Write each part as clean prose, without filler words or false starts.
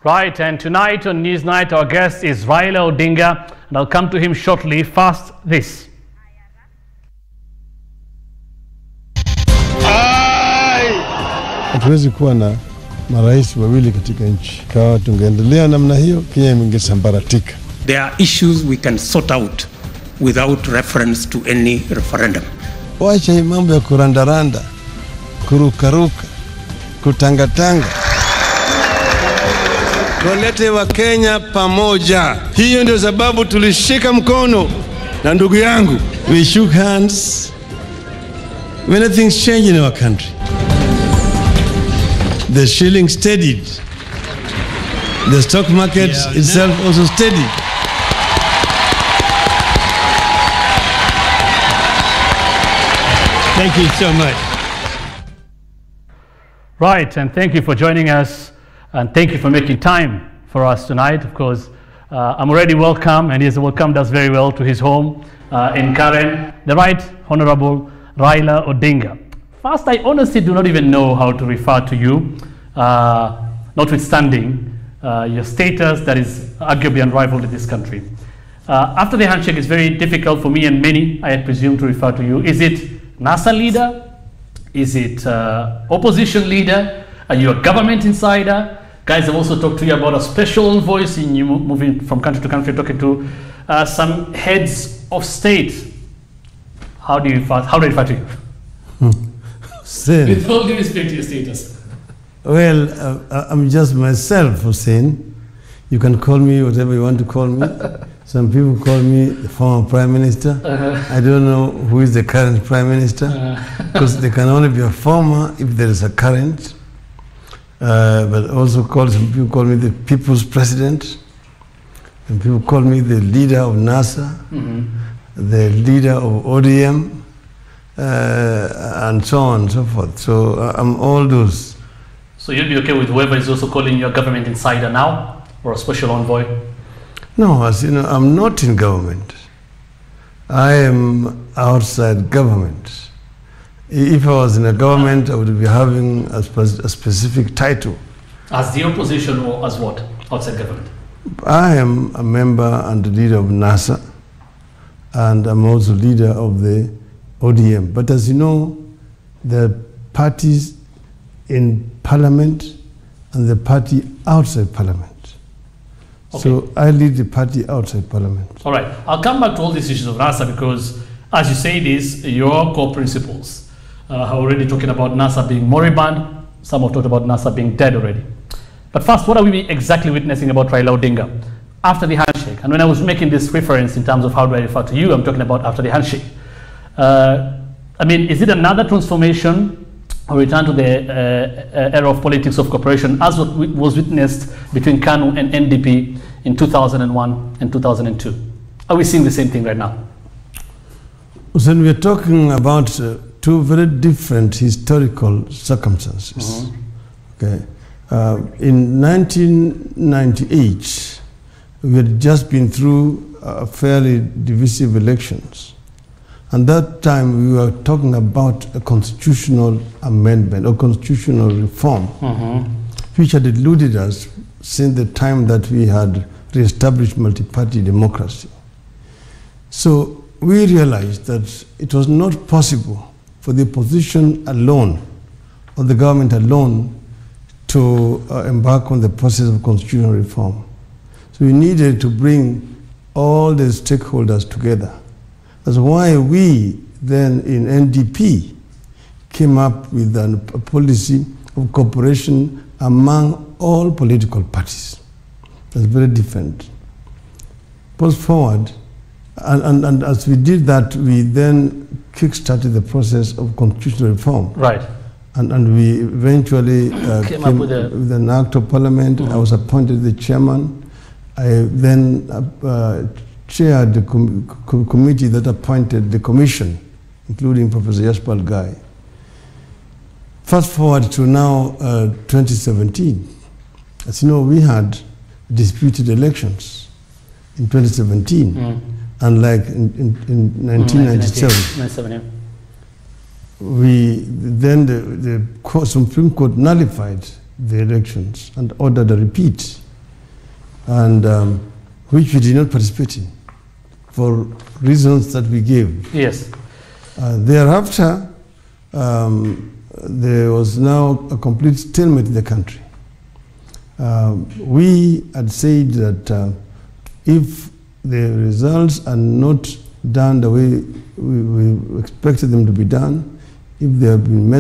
Right, and tonight on News Night, our guest is Raila Odinga, and I'll come to him shortly. First, this. Hatuwezi kuwa na marais wawili katika nchi. Kama tungeendelea namna hiyo, Kenya ingesambaratika. There are issues we can sort out without reference to any referendum. Wacha hii mambo ya kurandaranda, kurukaruka, kutangatanga. Tulete wa Kenya pamoja. Hiyo ndio sababu tulishika mkono na ndugu yangu. We shook hands when things changed in our country. The shilling steadied. The stock market itself also steadied. Thank you so much. Right, and thank you for joining us, and thank you for making time for us tonight. Of course, I'm already welcome, and he has welcomed us very well to his home in Karen, the Right Honorable Raila Odinga. First, I honestly do not even know how to refer to you, notwithstanding your status that is arguably unrivaled in this country. After the handshake, it's very difficult for me and many, I presume, to refer to you. Is it NASA leader? Is it opposition leader? Are you a government insider? Guys have also talked to you about a special envoy, seeing you moving from country to country, talking to some heads of state. How do you refer to you? Hussein. With all due respect to your status. Well, I'm just myself, Hussein. You can call me whatever you want to call me. Some people call me the former prime minister. I don't know who is the current prime minister, because there can only be a former if there is a current. But also some people call me the people's president. And people call me the leader of NASA, the leader of ODM, and so on and so forth. So I'm all those. So you'll be okay with whoever is also calling you a government insider now, or a special envoy? No, as you know, I'm not in government. I am outside government. If I was in a government, I would be having a specific title. As the opposition, or as what? Outside government? I am a member and the leader of NASA, and I'm also leader of the ODM. But as you know, there are parties in parliament and the party outside parliament. Okay. So I lead the party outside parliament. All right. I'll come back to all these issues of NASA, because as you say this, your core principles are already talking about NASA being moribund. Some have talked about NASA being dead already. But first, what are we exactly witnessing about Raila Odinga after the handshake? And when I was making this reference in terms of how do I refer to you, I'm talking about after the handshake. I mean, is it another transformation or return to the era of politics of cooperation as what was witnessed between KANU and NDP in 2001 and 2002? Are we seeing the same thing right now? So we are talking about two very different historical circumstances. Okay. In 1998, we had just been through fairly divisive elections. And that time we were talking about a constitutional amendment or constitutional reform, which had eluded us since the time that we had reestablished multi-party democracy. So we realized that it was not possible for the opposition alone or the government alone to embark on the process of constitutional reform. So we needed to bring all the stakeholders together. That's why we then in NDP came up with a policy of cooperation among all political parties. That's very different. Post forward, and as we did that, we then kick-started the process of constitutional reform. Right. And we eventually came up with an act of parliament. I was appointed the chairman. I then chaired the committee that appointed the commission, including Professor Yashpal Gai. Fast forward to now 2017. As you know, we had disputed elections in 2017, unlike in 1997. The Supreme Court nullified the elections and ordered a repeat and which we did not participate in for reasons that we gave. Yes. Thereafter, there was now a complete stalemate in the country. We had said that if the results are not done the way we expected them to be done, if they have been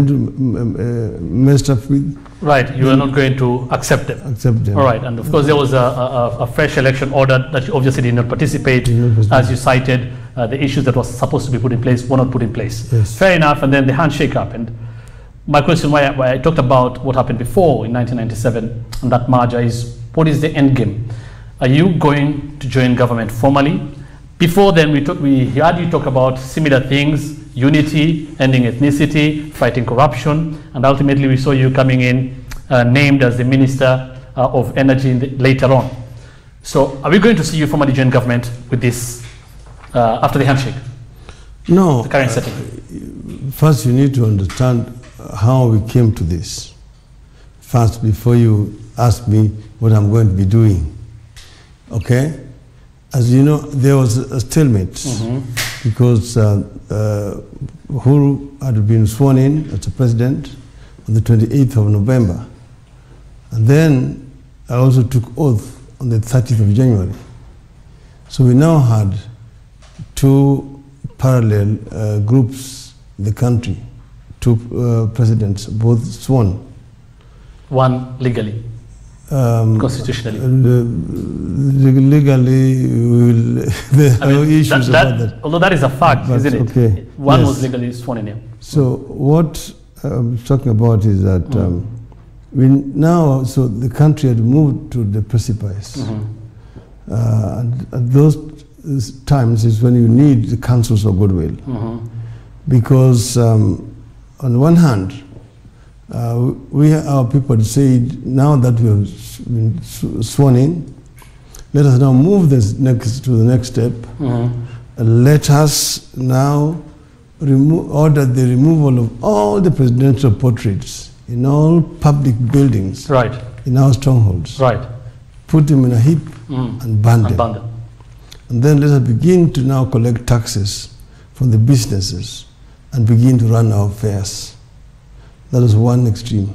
messed up with. Right, you are not going to accept them. Accept them. All right, and of course there was a fresh election order that you obviously did not participate, as you cited, the issues that was supposed to be put in place were not put in place. Yes. Fair enough, and then the handshake happened. My question, why I talked about what happened before in 1997 and that merger, is what is the end game? Are you going to join government formally? Before then, we heard you talk about similar things: unity, ending ethnicity, fighting corruption, and ultimately we saw you coming in named as the Minister of Energy later on. So are we going to see you formally join government with this after the handshake? No. The current setting. First, you need to understand how we came to this. First, before you ask me what I'm going to be doing. Okay? As you know, there was a stalemate because Uhuru had been sworn in as the president on the 28th of November. And then I also took oath on the 30th of January. So we now had two parallel groups in the country, two presidents, both sworn. One legally. Constitutionally. Legally, there are no issues about that. Although that is a fact, But isn't it? okay. One Yes. was legally sworn in here. So what I'm talking about is that so the country had moved to the precipice. And at those times is when you need the counsels of goodwill. Because on one hand, our people said, now that we have been sworn in, let us now move this to the next step. Let us now order the removal of all the presidential portraits in all public buildings, Right. in our strongholds. Right. Put them in a heap and burn them. And then let us begin to now collect taxes from the businesses and begin to run our affairs. That was one extreme.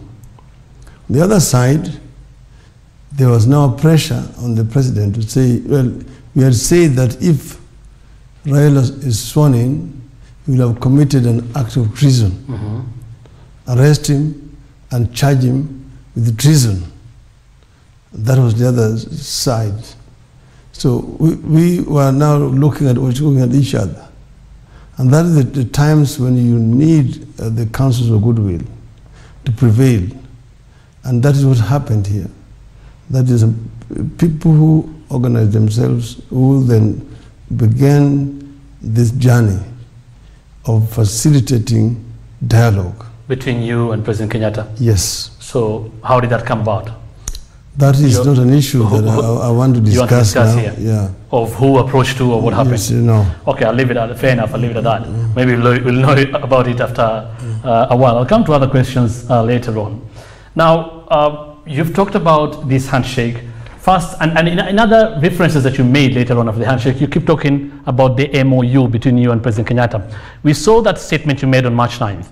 On the other side, there was now pressure on the president to say, well, we had said that if Raila is sworn in, he will have committed an act of treason. Arrest him and charge him with treason. That was the other side. So we were now looking at each other. And that is the times when you need the counsels of goodwill to prevail. And that is what happened here. That is people who organized themselves who then began this journey of facilitating dialogue. Between you and President Kenyatta? Yes. So how did that come about? That is not an issue that I want to discuss now. Here? Yeah. Of who approached who or what happened? Yes, you know. Okay, I'll leave it at, fair enough, I'll leave it at that. Maybe we'll know about it after a while. I'll come to other questions later on. Now, you've talked about this handshake. First, and in other references that you made later on of the handshake, you keep talking about the MOU between you and President Kenyatta. We saw that statement you made on March 9th.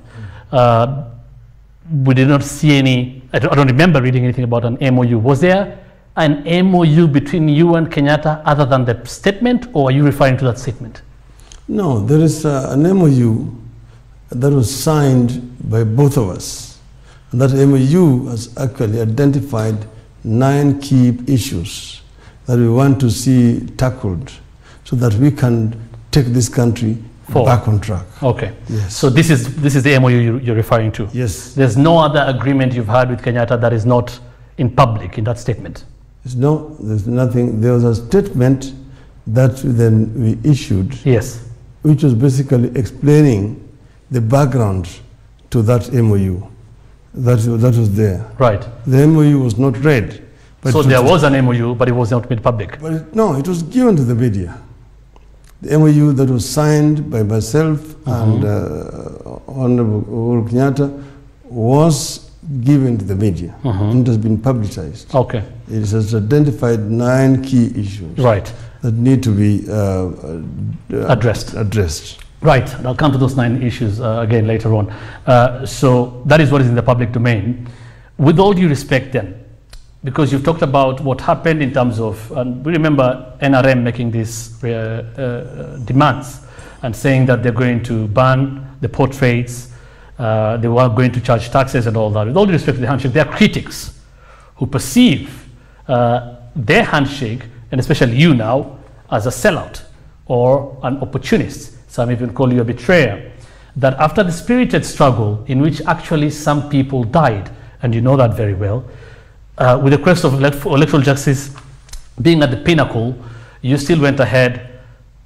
We did not see any, I don't remember reading anything about an MOU. Was there an MOU between you and Kenyatta other than the statement, or are you referring to that statement? No, there is an MOU that was signed by both of us. And that MOU has actually identified 9 key issues that we want to see tackled so that we can take this country back on track. Okay. Yes. So this is the MOU you're referring to? Yes. There's no other agreement you've had with Kenyatta that is not in public in that statement? There's nothing. There was a statement that then we issued. Yes. Which was basically explaining the background to that MOU. That was there. Right. The MOU was not read. But so there was an MOU, but it was not made public? But no, it was given to the media. The MOU that was signed by myself and Honorable Uhuru Kenyatta was given to the media. It has been publicized. Okay. It has identified 9 key issues that need to be addressed. Right, and I'll come to those 9 issues again later on. So that is what is in the public domain. With all due respect then, because you've talked about what happened in terms of, and we remember NRM making these demands and saying that they're going to ban the portraits, they were going to charge taxes and all that. With all due respect to the handshake, there are critics who perceive their handshake, and especially you now, as a sellout or an opportunist. Some even call you a betrayer. That after the spirited struggle in which actually some people died, and you know that very well, with the quest of electoral justice being at the pinnacle, you still went ahead.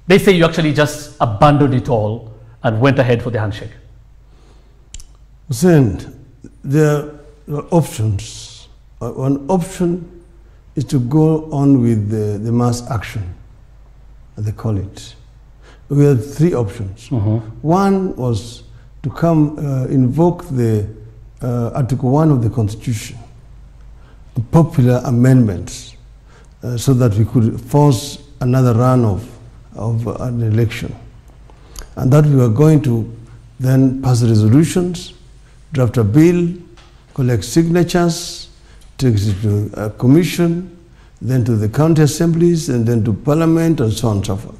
They say you actually just abandoned it all and went ahead for the handshake. Then there are options. One option is to go on with the mass action, as they call it. We had 3 options. One was to come invoke the Article 1 of the Constitution, popular amendments, so that we could force another run of an election. And that we were going to then pass resolutions, draft a bill, collect signatures, take it to a commission, then to the county assemblies, and then to parliament, and so on and so forth.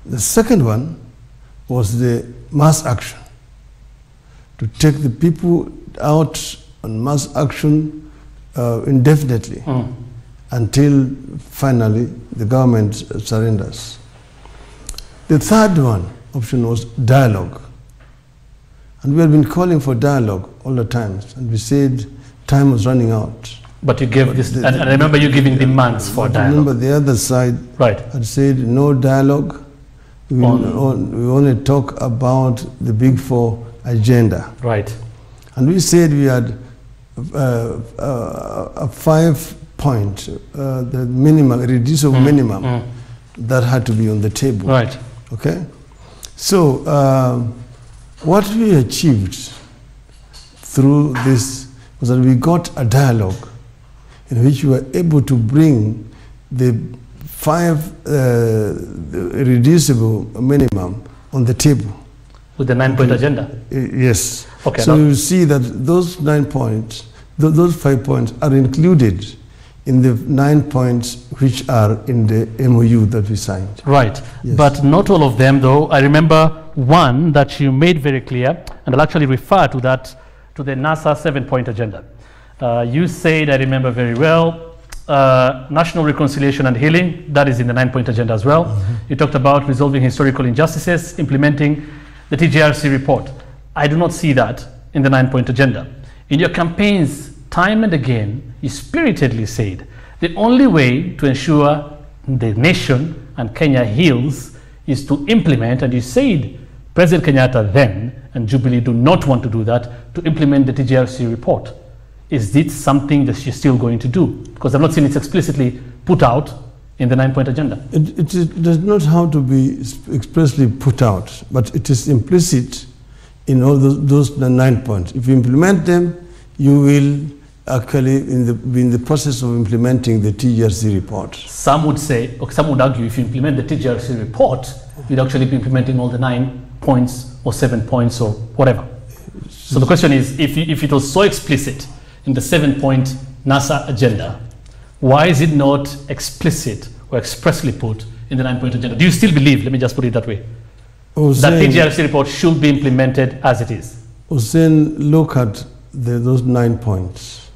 The second one was the mass action, to take the people out on mass action indefinitely until finally the government surrenders. The third option was dialogue. And we had been calling for dialogue all the time, and we said time was running out. But you gave this, and I remember you giving demands for dialogue. I remember the other side had said no dialogue. We only talk about the Big 4 agenda. Right. And we said we had a 5-point, the minimum, a reducible minimum that had to be on the table. Right. Okay? So what we achieved through this was that we got a dialogue in which we were able to bring the 5 reducible minimum on the table. With the 9-point agenda? Yes. Okay. So you see that those 9 points, those 5 points are included in the 9 points which are in the MOU that we signed. Right. Yes. But not all of them, though. I remember one that you made very clear, and I'll actually refer to that, to the NASA 7-point agenda. You said, I remember very well, national reconciliation and healing, that is in the 9-point agenda as well. You talked about resolving historical injustices, implementing the TGRC report. I do not see that in the 9-point agenda. In your campaigns, time and again, you spiritedly said the only way to ensure the nation and Kenya heals is to implement, and you said President Kenyatta then and Jubilee do not want to do that, to implement the TGRC report. Is this something that you're still going to do? Because I've not seen it explicitly put out in the 9-point agenda. It does not have to be expressly put out, but it is implicit in all those 9 points. If you implement them, you will actually be in the process of implementing the TGRC report. Some would say, or some would argue, if you implement the TGRC report, you'd actually be implementing all the 9 points or 7 points or whatever. So the question is, if it was so explicit in the 7-point NASA agenda, why is it not explicit or expressly put in the 9-point agenda? Do you still believe, let me just put it that way, that TGRC report should be implemented as it is? Hussein, look at those 9 points.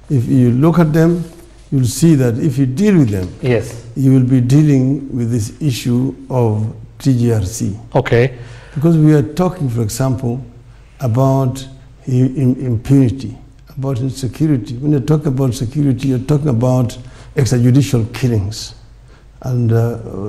If you look at them, you'll see that if you deal with them, yes, you will be dealing with this issue of TGRC. Okay. Because we are talking, for example, about impunity, about insecurity. When you talk about security, you're talking about extrajudicial killings. And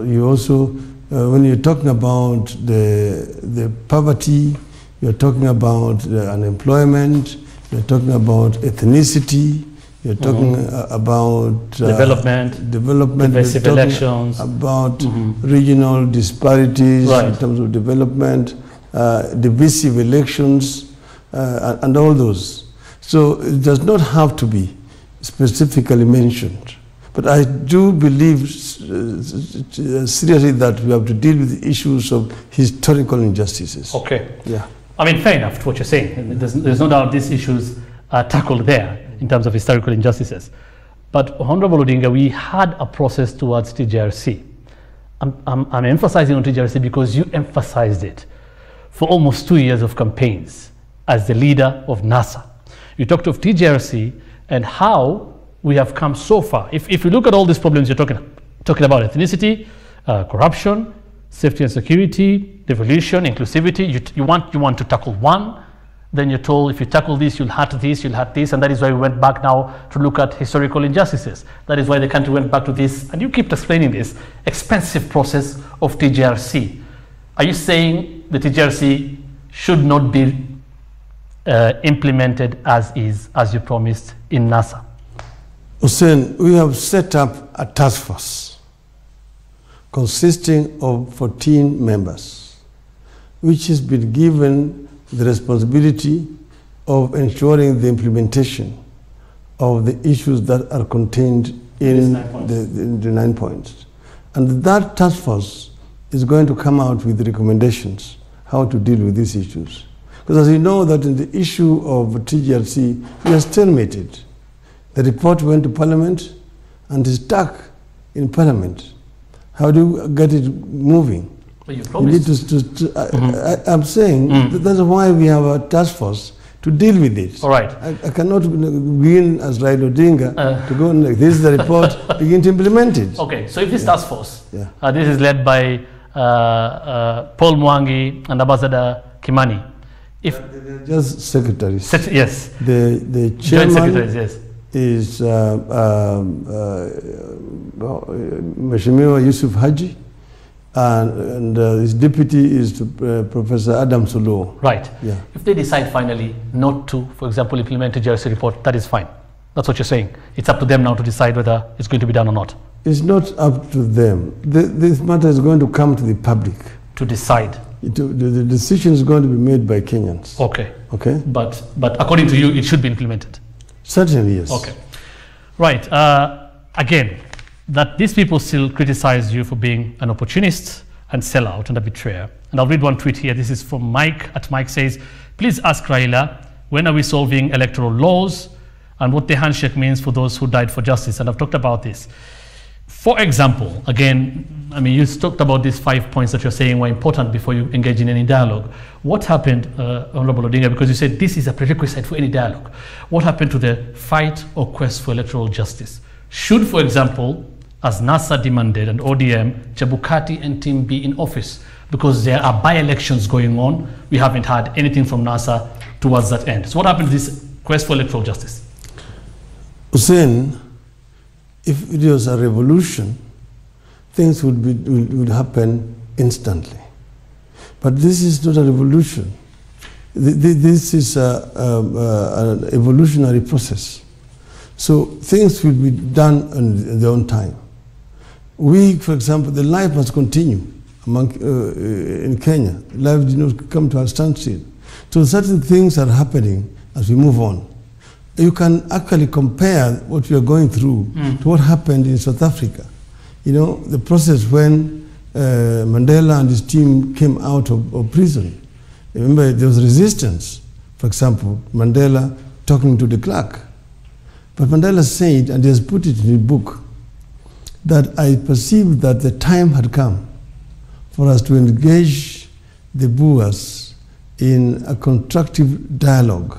you also, when you're talking about the poverty, you're talking about the unemployment, you're talking about ethnicity, you're talking about development, divisive elections, about regional disparities in terms of development, divisive elections, and all those. So it does not have to be specifically mentioned. But I do believe seriously that we have to deal with the issues of historical injustices. Okay. Yeah. I mean, fair enough to what you're saying. There's no doubt these issues are tackled there in terms of historical injustices. But Honorable Odinga, we had a process towards TJRC. I'm emphasizing on TJRC because you emphasized it for almost 2 years of campaigns as the leader of NASA. You talked of TJRC and how we have come so far. If you look at all these problems you're talking about, ethnicity, corruption, safety and security, devolution, inclusivity, you want to tackle one, then you're told if you tackle this, you'll hurt this, and that is why we went back now to look at historical injustices. That is why the country went back to this, and you keep explaining this expensive process of TJRC. Are you saying the TJRC should not be implemented as is, as you promised in NASA? Hussein, we have set up a task force consisting of 14 members, which has been given the responsibility of ensuring the implementation of the issues that are contained in the 9 points. And that task force is going to come out with recommendations how to deal with these issues. Because as you know that in the issue of TJRC, we are stalemated. The report went to Parliament and is stuck in Parliament. How do you get it moving? Well, you promised. I'm saying that's why we have a task force to deal with it. All right. I cannot begin as Raila Odinga to go and like, this is the report, begin to implement it. Okay, so if this task force, this is led by Paul Mwangi and Ambassador Kimani. If just secretaries. Yes. The chairman joint secretaries, yes. Is Mheshimiwa Yusuf Haji, and his deputy is Professor Adam Suluo. Right. Yeah. If they decide finally not to, for example, implement a JRC report, that is fine. That's what you're saying. It's up to them now to decide whether it's going to be done or not. It's not up to them. This matter is going to come to the public. To decide. The decision is going to be made by Kenyans. Okay. Okay. But according to you, it should be implemented. Certainly, yes. Okay. Right. Again, that these people still criticize you for being an opportunist and sellout and a betrayer. And I'll read one tweet here. This is from Mike. Mike says, please ask Raila, when are we solving electoral laws and what the handshake means for those who died for justice? And I've talked about this. For example, again, I mean, you talked about these 5 points that you're saying were important before you engage in any dialogue. What happened, Honorable Odinga, because you said this is a prerequisite for any dialogue. What happened to the fight or quest for electoral justice? Should, for example, as NASA demanded and ODM, Chebukati and team be in office? Because there are by-elections going on. We haven't had anything from NASA towards that end. So what happened to this quest for electoral justice? Hussein, if it was a revolution, things would happen instantly. But this is not a revolution. This is an evolutionary process. So things will be done in their own time. We, for example, the life must continue in Kenya. Life did not come to a standstill. So certain things are happening as we move on. You can actually compare what we are going through to what happened in South Africa. You know, the process when Mandela and his team came out of prison. Remember, there was resistance. For example, Mandela talking to the clerk. But Mandela said, and he has put it in his book, that I perceived that the time had come for us to engage the Boers in a constructive dialogue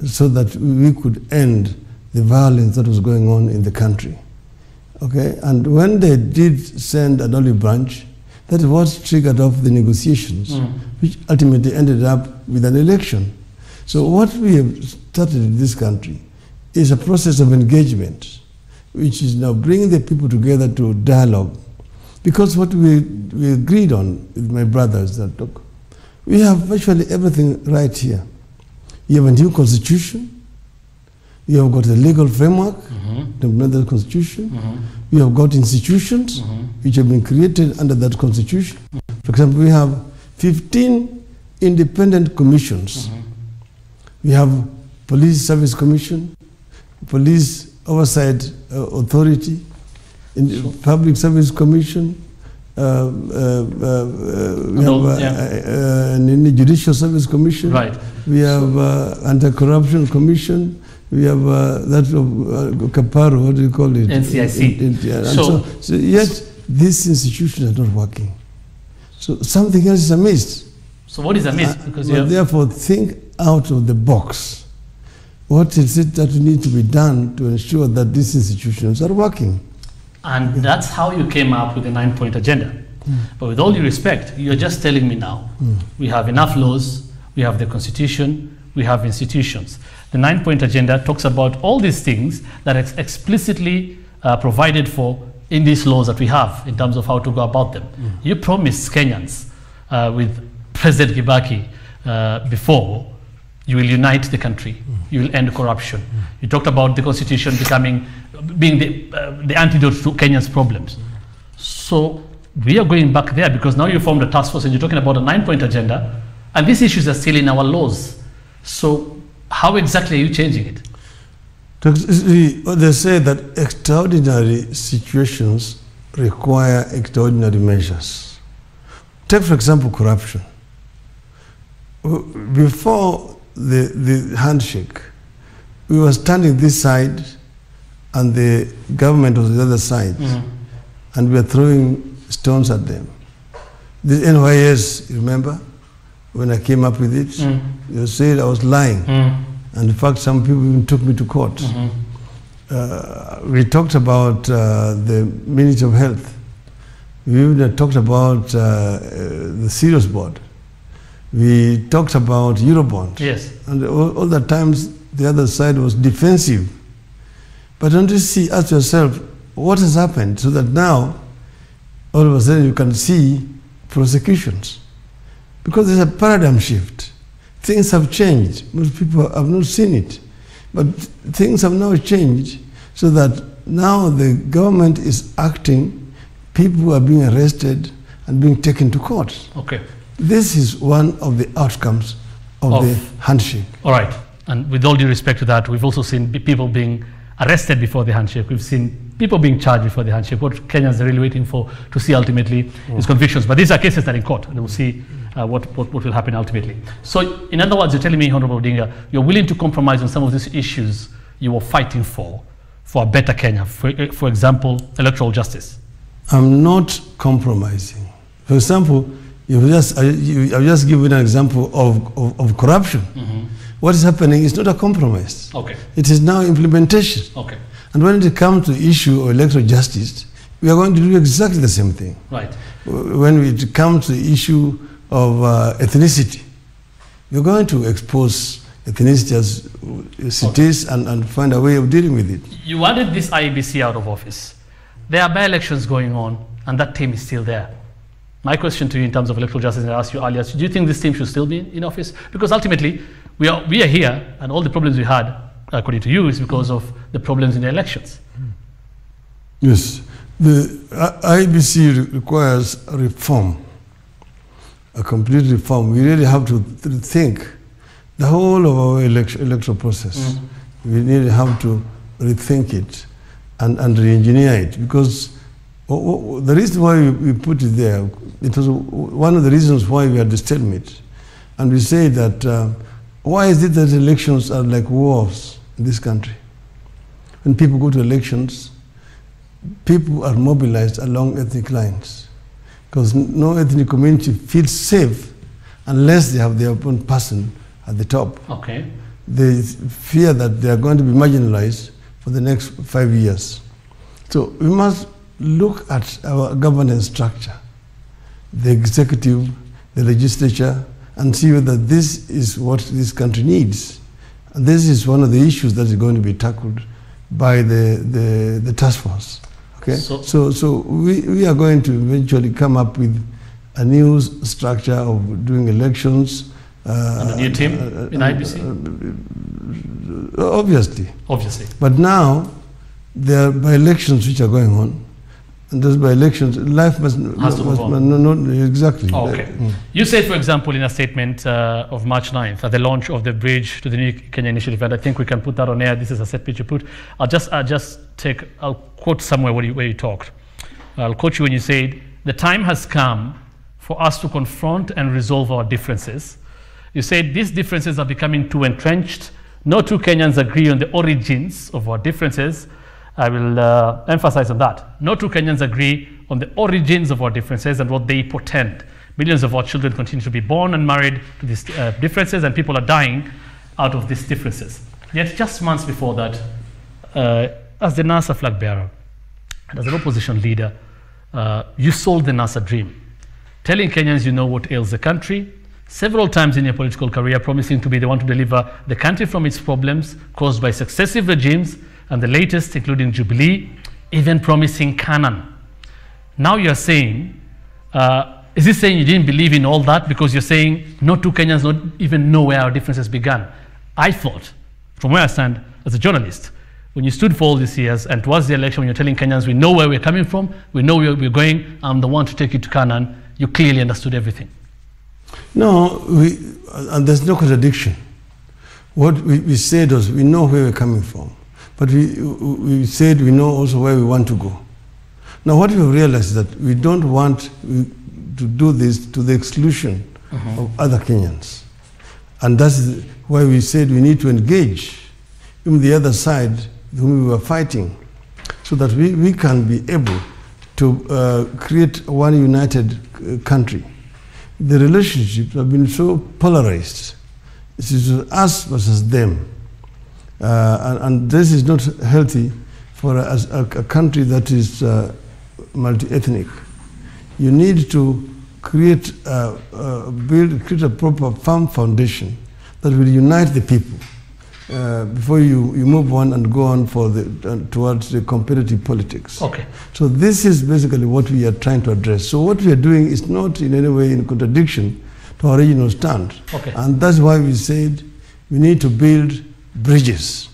so that we could end the violence that was going on in the country. Okay, and when they did send an olive branch, that is what triggered off the negotiations, which ultimately ended up with an election. So what we have started in this country is a process of engagement, which is now bringing the people together to dialogue. Because what we agreed on with my brothers, that look, we have virtually everything right here. You have a new constitution. You have got a legal framework, the constitution. You have got institutions which have been created under that constitution. For example, we have 15 independent commissions. We have Police Service Commission, Police Oversight Authority, Public Service Commission, we have the Judicial Service Commission. Right. We have Anti-Corruption Commission. We have that of Caparo, what do you call it? NCIC. So yet these institutions are not working. So something else is amiss. So what is amiss? Because therefore, think out of the box. What is it that needs to be done to ensure that these institutions are working? And that's how you came up with the 9-point agenda. But with all due respect, you're just telling me now, we have enough laws, we have the constitution, we have institutions. The 9-point agenda talks about all these things that are explicitly provided for in these laws that we have in terms of how to go about them. You promised Kenyans with President Kibaki before, you will unite the country, you will end corruption. You talked about the constitution being the antidote to Kenya's problems. So we are going back there because now you formed a task force and you're talking about a 9-point agenda, and these issues are still in our laws. So how exactly are you changing it? They say that extraordinary situations require extraordinary measures. Take, for example, corruption. Before the handshake, we were standing this side and the government was the other side, and we were throwing stones at them. The NYS, remember, when I came up with it, you said I was lying. And in fact, some people even took me to court. We talked about the Ministry of Health. We even talked about the Serious Board. We talked about Eurobond. Yes. And all the times the other side was defensive. But don't you see, ask yourself, what has happened so that now, all of a sudden you can see prosecutions? Because there's a paradigm shift. Things have changed. Most people have not seen it. But things have now changed so that now the government is acting, people are being arrested and being taken to court. Okay. This is one of the outcomes of the handshake. All right. And with all due respect to that, we've also seen people being arrested before the handshake. We've seen people being charged before the handshake. What Kenyans are really waiting for to see ultimately is convictions. But these are cases that are in court, and we'll see what will happen ultimately. So, in other words, you're telling me, Honorable Odinga, you're willing to compromise on some of these issues you were fighting for a better Kenya, for example, electoral justice. I'm not compromising. For example, I've just given an example of corruption. What is happening is not a compromise. Okay. It is now implementation. Okay. And when it comes to the issue of electoral justice, we are going to do exactly the same thing. Right. When it comes to the issue of ethnicity, we're going to expose ethnicity as it is and find a way of dealing with it. You wanted this IEBC out of office. There are by-elections going on, and that team is still there. My question to you in terms of electoral justice, I asked you earlier, do you think this team should still be in office? Because ultimately, we are here, and all the problems we had, according to you, is because of the problems in the elections. Yes. The IEBC requires a reform, a complete reform. We really have to rethink the whole of our electoral process. We really have to rethink it and re-engineer it, because the reason why we put it there, it was one of the reasons why we had the stalemate. And we say that why is it that elections are like wars in this country? When people go to elections, people are mobilized along ethnic lines, because no ethnic community feels safe unless they have their own person at the top. Okay. They fear that they are going to be marginalized for the next 5 years. So we must look at our governance structure, the executive, the legislature, and see whether this is what this country needs. And this is one of the issues that is going to be tackled by the task force. Okay? So we are going to eventually come up with a new structure of doing elections. And a new team in IEBC? Obviously. Obviously. But now, there are by-elections which are going on, And those by elections, life must move on. No, exactly. Okay. You said, for example, in a statement of March 9th, at the launch of the bridge to the new Kenya initiative, and I think we can put that on air. This is a set pitch you put. I'll quote somewhere where you talked. I'll quote you when you said, "The time has come for us to confront and resolve our differences." You said these differences are becoming too entrenched. No two Kenyans agree on the origins of our differences. I will emphasize on that. No two Kenyans agree on the origins of our differences and what they portend. Millions of our children continue to be born and married to these differences, and people are dying out of these differences. Yet just months before that, as the NASA flag bearer and as an opposition leader, you sold the NASA dream, telling Kenyans you know what ails the country, several times in your political career promising to be the one to deliver the country from its problems caused by successive regimes, and the latest, including Jubilee, even promising Canaan. Now you're saying, is this saying you didn't believe in all that because you're saying no two Kenyans don't even know where our differences began? I thought, from where I stand as a journalist, when you stood for all these years and towards the election, when you're telling Kenyans we know where we're coming from, we know where we're going, I'm the one to take you to Canaan, you clearly understood everything. No, and there's no contradiction. What we said was we know where we're coming from. But we said we know also where we want to go. Now what we have realized is that we don't want to do this to the exclusion of other Kenyans. And that's why we said we need to engage in the other side whom we were fighting, so that we can be able to create one united country. The relationships have been so polarized. It is us versus them. And this is not healthy for a country that is multi-ethnic. You need to create a proper firm foundation that will unite the people before you move on and go on towards the competitive politics. Okay. So this is basically what we are trying to address. So what we are doing is not in any way in contradiction to our original stand. Okay. And that's why we said we need to build bridges.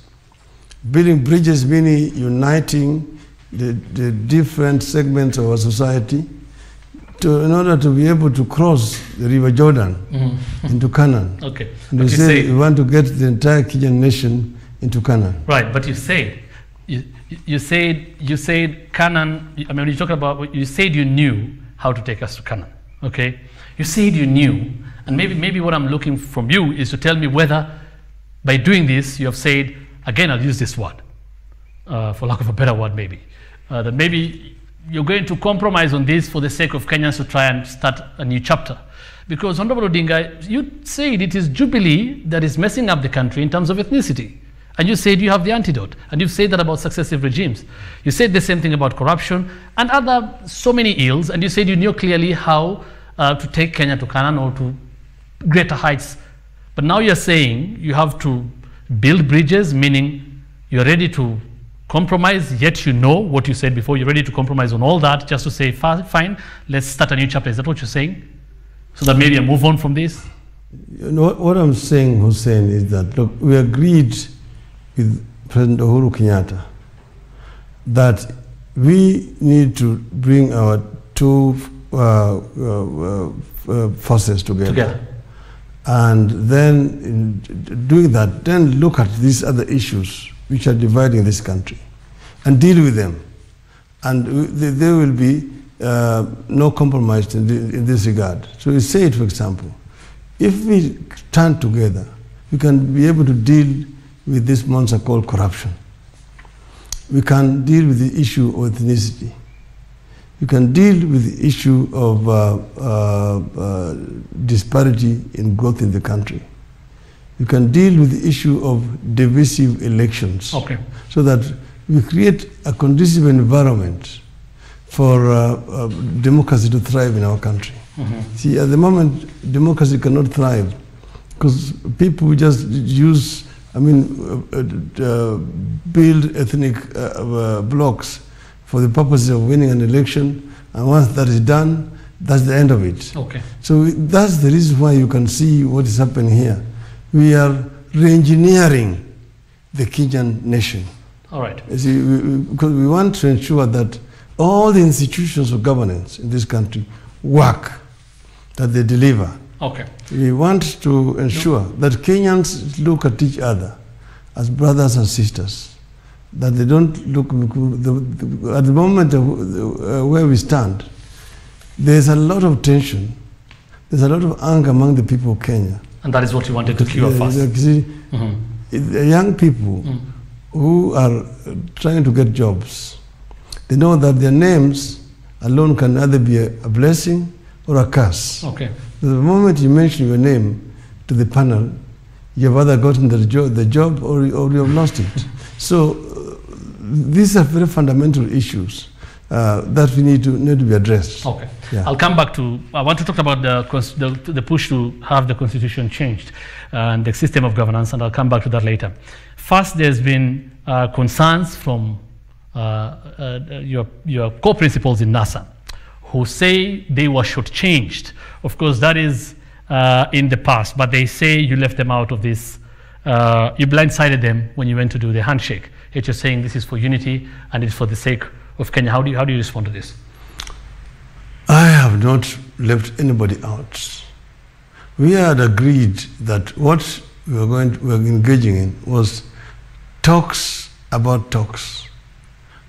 Building bridges meaning uniting the different segments of our society in order to be able to cross the River Jordan into Canaan. Okay. And we say we want to get the entire Kenyan nation into Canaan. Right, but you said Canaan. I mean, when you talk about, you said you knew how to take us to Canaan. Okay, you said you knew, and maybe what I'm looking from you is to tell me whether by doing this you have said, again, I'll use this word for lack of a better word, maybe that maybe you're going to compromise on this for the sake of Kenyans to try and start a new chapter. Because Honorable Odinga, you said it is Jubilee that is messing up the country in terms of ethnicity. And you said you have the antidote. And you've said that about successive regimes. You said the same thing about corruption and other so many ills. And you said you knew clearly how to take Kenya to Canaan or to greater heights. But now you're saying you have to build bridges, meaning you're ready to compromise, yet you know what you said before. You're ready to compromise on all that just to say, fine, let's start a new chapter. Is that what you're saying? So that maybe I move on from this? You know, what I'm saying, Hussein, is that, look, we agreed with President Uhuru Kenyatta that we need to bring our two forces together. And then in doing that, then look at these other issues which are dividing this country and deal with them. And there will be no compromise in this regard. So we say it, for example, if we stand together, we can be able to deal with this monster called corruption. We can deal with the issue of ethnicity. We can deal with the issue of disparity in growth in the country. We can deal with the issue of divisive elections. Okay. So that we create a conducive environment for democracy to thrive in our country. See, at the moment, democracy cannot thrive because people just use, build ethnic blocks for the purposes of winning an election, and once that is done, that's the end of it. Okay. So that's the reason why you can see what is happening here. We are re-engineering the Kenyan nation. All right. You see, because we want to ensure that all the institutions of governance in this country work, that they deliver. Okay. We want to ensure that Kenyans look at each other as brothers and sisters, that they don't look, at the moment where we stand, there's a lot of tension, there's a lot of anger among the people of Kenya. And that is what you wanted to cure first. See, the young people who are trying to get jobs, they know that their names alone can either be a blessing or a curse. Okay. The moment you mention your name to the panel, you've either gotten the job or you have lost it. So these are very fundamental issues that we need to be addressed. Okay. Yeah. I'll come back to, I want to talk about the push to have the constitution changed and the system of governance, and I'll come back to that later. First, there's been concerns from your co-principals in NASA who say they were shortchanged. Of course, that is in the past, but they say you left them out of this, you blindsided them when you went to do the handshake. Yet you're saying this is for unity and it's for the sake of Kenya. How do you respond to this? I have not left anybody out. We had agreed that what we were engaging in was talks about talks.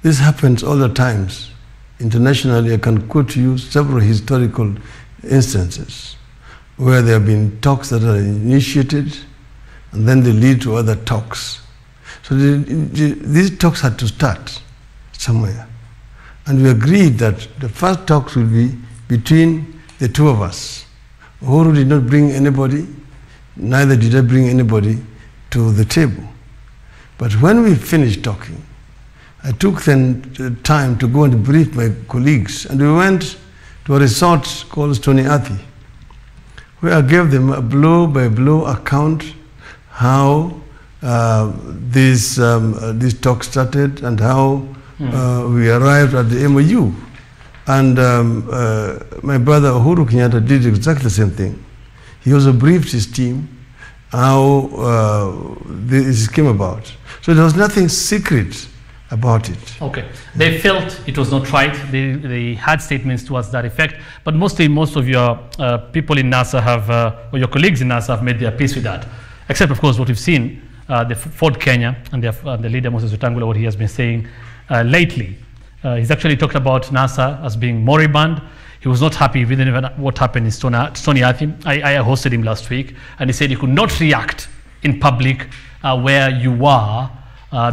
This happens all the times. Internationally, I can quote you several historical instances where there have been talks that are initiated and then they lead to other talks. So these talks had to start somewhere. And we agreed that the first talks will be between the two of us. Uhuru did not bring anybody, neither did I bring anybody to the table. But when we finished talking, I took then time to go and brief my colleagues, and we went to a resort called Stony Athi, where I gave them a blow-by-blow account how this talk started and how we arrived at the MOU. And my brother Uhuru Kenyatta did exactly the same thing. He also briefed his team how this came about. So there was nothing secret about it. Okay. They felt it was not right. They had statements towards that effect. But most of your people in NASA have, or your colleagues in NASA have made their peace with that. Except, of course, what we've seen, the Ford Kenya and the leader, Moses Wetangula, what he has been saying lately. He's actually talked about NASA as being moribund. He was not happy with what happened in Stony Athi. I hosted him last week, and he said he could not react in public where you were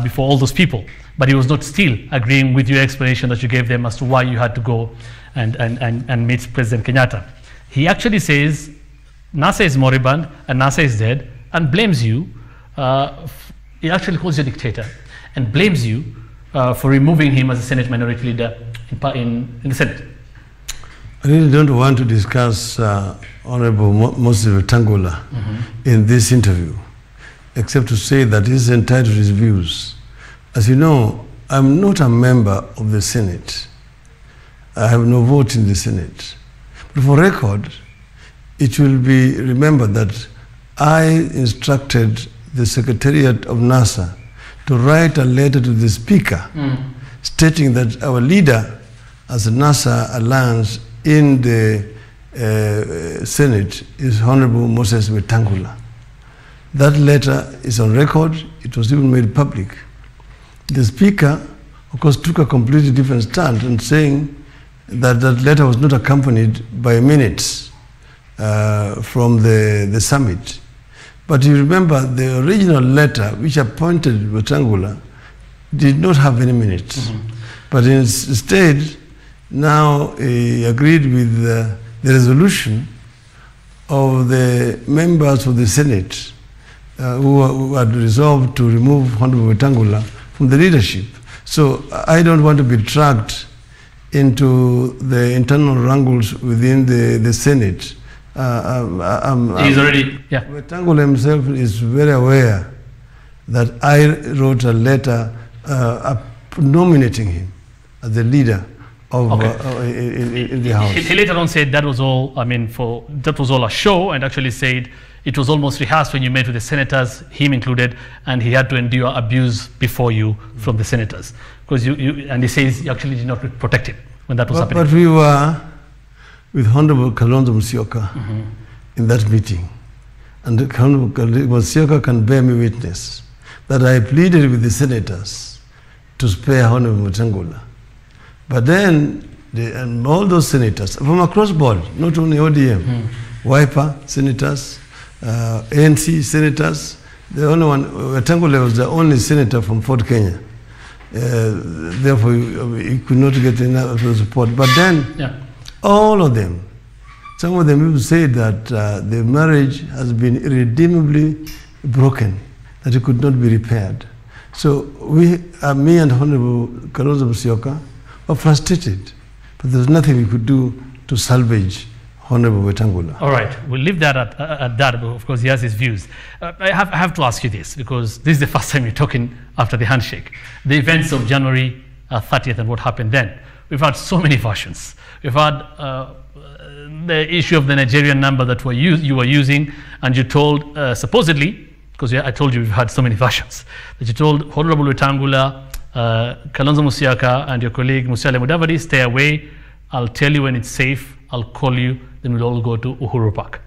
before all those people. But he was not still agreeing with your explanation that you gave them as to why you had to go and meet President Kenyatta. He actually says NASA is moribund and NASA is dead and blames you. He actually calls you a dictator and blames you for removing him as a Senate minority leader in the Senate. I really don't want to discuss Honorable Moses Wetangula in this interview, except to say that he's entitled to his views. As you know, I'm not a member of the Senate. I have no vote in the Senate. But for record, it will be remembered that I instructed the Secretariat of NASA to write a letter to the Speaker stating that our leader as a NASA alliance in the Senate is Honorable Moses Wetangula. That letter is on record. It was even made public. The Speaker, of course, took a completely different stand in saying that that letter was not accompanied by minutes from the summit. But you remember the original letter, which appointed Wetangula, did not have any minutes. But instead, now he agreed with the resolution of the members of the Senate who had resolved to remove Honorable Wetangula from the leadership. So I don't want to be dragged into the internal wrangles within the Senate. He's already, yeah. Wetangula himself is very aware that I wrote a letter nominating him as the leader of in the House. He later on said that was all. I mean, that was all a show, and actually said it was almost rehearsed when you met with the senators, him included, and he had to endure abuse before you from the senators. Because and he says you actually did not protect him when that was happening. But we were with Honorable Kalonzo Musyoka in that meeting. And Honorable Kalonzo Musyoka can bear me witness that I pleaded with the senators to spare Honorable Wetangula. But then, and all those senators from across board, not only ODM, Wiper senators, ANC senators, the only one, Wetangula was the only senator from Fort Kenya. Therefore, he could not get enough support. But then, all of them, some of them even said that the marriage has been irredeemably broken, that it could not be repaired. So me and Honorable Kalonzo Musyoka were frustrated, but there was nothing we could do to salvage Honorable Wetangula. All right, we'll leave that at that. Of course, he has his views. I have to ask you this, because this is the first time you're talking after the handshake. The events of January 30th and what happened then. We've had so many versions. We've had the issue of the Nigerian number that you were using, and you told, supposedly, because I told you we've had so many versions, that you told Honorable Wetangula, Kalonzo Musyoka, and your colleague Musalia Mudavadi, stay away. I'll tell you when it's safe. I'll call you. Then we'll all go to Uhuru Park.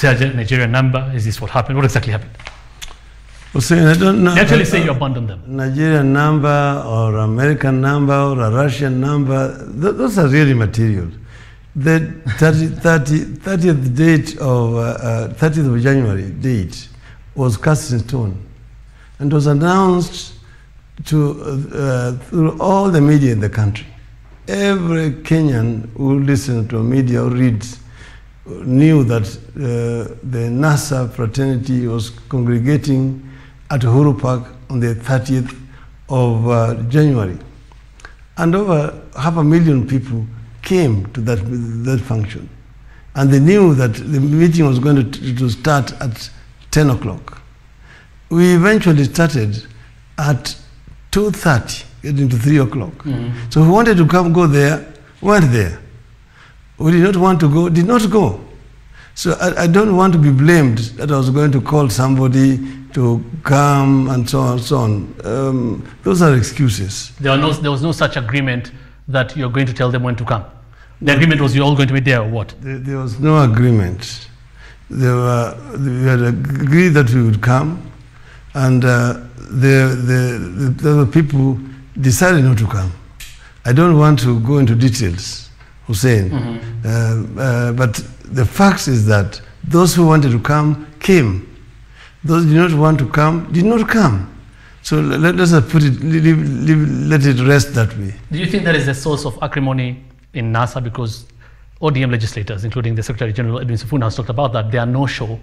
Nigerian number. Is this what happened? What exactly happened? Hussein, I don't know. They actually say you abandoned them. Nigerian number or American number or a Russian number, those are really material. The 30th date of 30th of January date was cast in stone and was announced to through all the media in the country. Every Kenyan who listens to media or reads knew that the NASA fraternity was congregating at Uhuru Park on the 30th of January. And over 500,000 people came to that function. And they knew that the meeting was going to start at 10 o'clock. We eventually started at 2:30, getting to 3 o'clock. So who wanted to go there, went there. Who did not want to go, did not go. So I don't want to be blamed that I was going to call somebody to come and so on and so on. Those are excuses. There was no such agreement that you're going to tell them when to come. The agreement was you're all going to be there or what? There was no agreement. We had agreed that we would come, and the people decided not to come. I don't want to go into details, Hussein, but the fact is that those who wanted to come came. Those who did not want to come did not come. So let's put it, let it rest that way. Do you think there is a source of acrimony in NASA, because ODM legislators, including the Secretary General Edwin Sifuna, has talked about that there are no show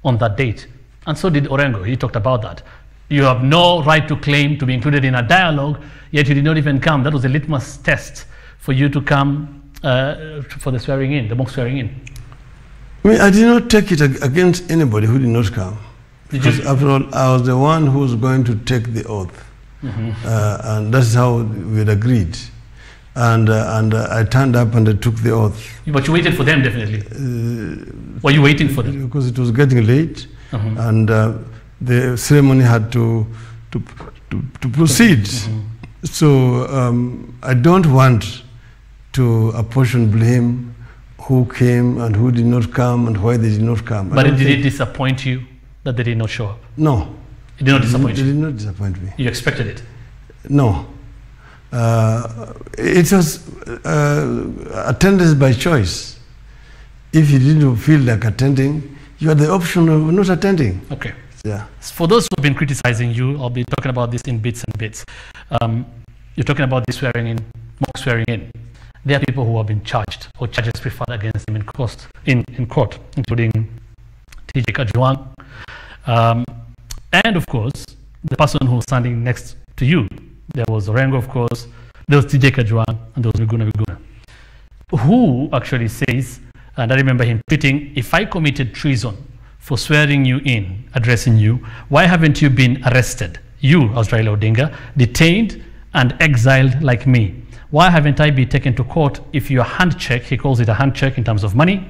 on that date, and so did Orengo. He talked about that. You have no right to claim to be included in a dialogue, yet you did not even come. That was a litmus test for you to come for the swearing in, the mock swearing in. I mean, I did not take it against anybody who did not come. Because after all, I was the one who was going to take the oath. And that's how we had agreed. And I turned up and I took the oath. But you waited for them, definitely. Were you waiting for them? Because it was getting late, and the ceremony had to proceed. So I don't want to apportion blame who came and who did not come and why they did not come. But did it disappoint you that they did not show up? No. It did not disappoint you? It did not disappoint me. You expected it? No. It was attendance by choice. If you didn't feel like attending, you had the option of not attending. Okay. Yeah. For those who have been criticizing you, I'll be talking about this in bits and bits. You're talking about the swearing in, mock swearing in. There are people who have been charged or charges preferred against them in court, including TJ Kajwang. And of course, the person who was standing next to you. There was Orengo, of course, there was TJ Kajwang, and there was Miguna, who actually says, and I remember him tweeting, if I committed treason for swearing you in, addressing you, why haven't you been arrested? You, as Raila Odinga, detained and exiled like me. Why haven't I been taken to court if your handshake, he calls it a handshake in terms of money,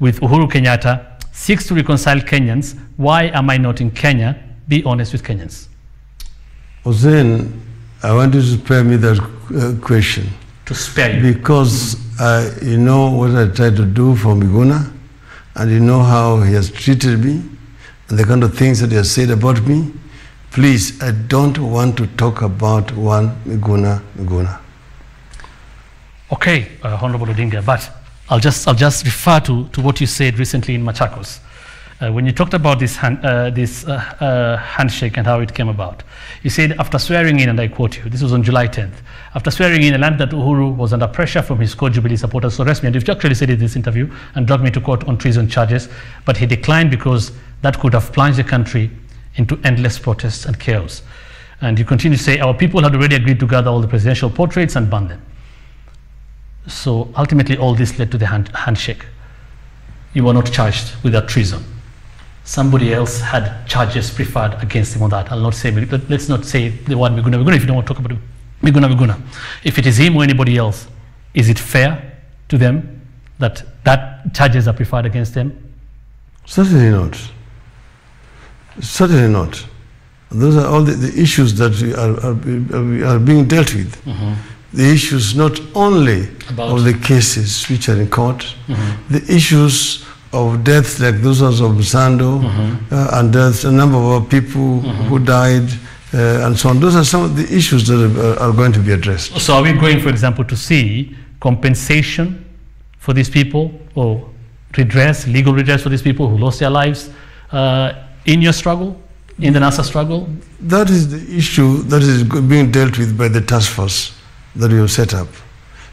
with Uhuru Kenyatta seeks to reconcile Kenyans. Why am I not in Kenya? Be honest with Kenyans. Hussein, I want you to spare me that question. To spare you. Because you know what I tried to do for Miguna, and you know how he has treated me, and the kind of things that he has said about me. Please, I don't want to talk about one Miguna. Okay, Honorable Odinga, but I'll just refer to what you said recently in Machakos. When you talked about this handshake and how it came about, you said after swearing in, and I quote you, this was on July 10th, after swearing in, I learned that Uhuru was under pressure from his core Jubilee supporters to arrest me, and you've actually said in this interview, and drag me to court on treason charges, but he declined because that could have plunged the country into endless protests and chaos. And you continue to say, our people had already agreed to gather all the presidential portraits and burn them. So ultimately all this led to the handshake. You were not charged with that treason. Somebody else had charges preferred against him on that. I'll not say, but let's not say the word Miguna if you don't want to talk about Miguna. If it is him or anybody else, is it fair to them that charges are preferred against them? Certainly not. Certainly not. Those are all the issues that are being dealt with. Mm-hmm. The issues not only of the cases which are in court, the issues of deaths like those of Sando, and deaths, a number of people who died, and so on. Those are some of the issues that are going to be addressed. So are we going, for example, to see compensation for these people, or redress, legal redress for these people who lost their lives in your struggle, in the NASA struggle? That is the issue that is being dealt with by the task force that we have set up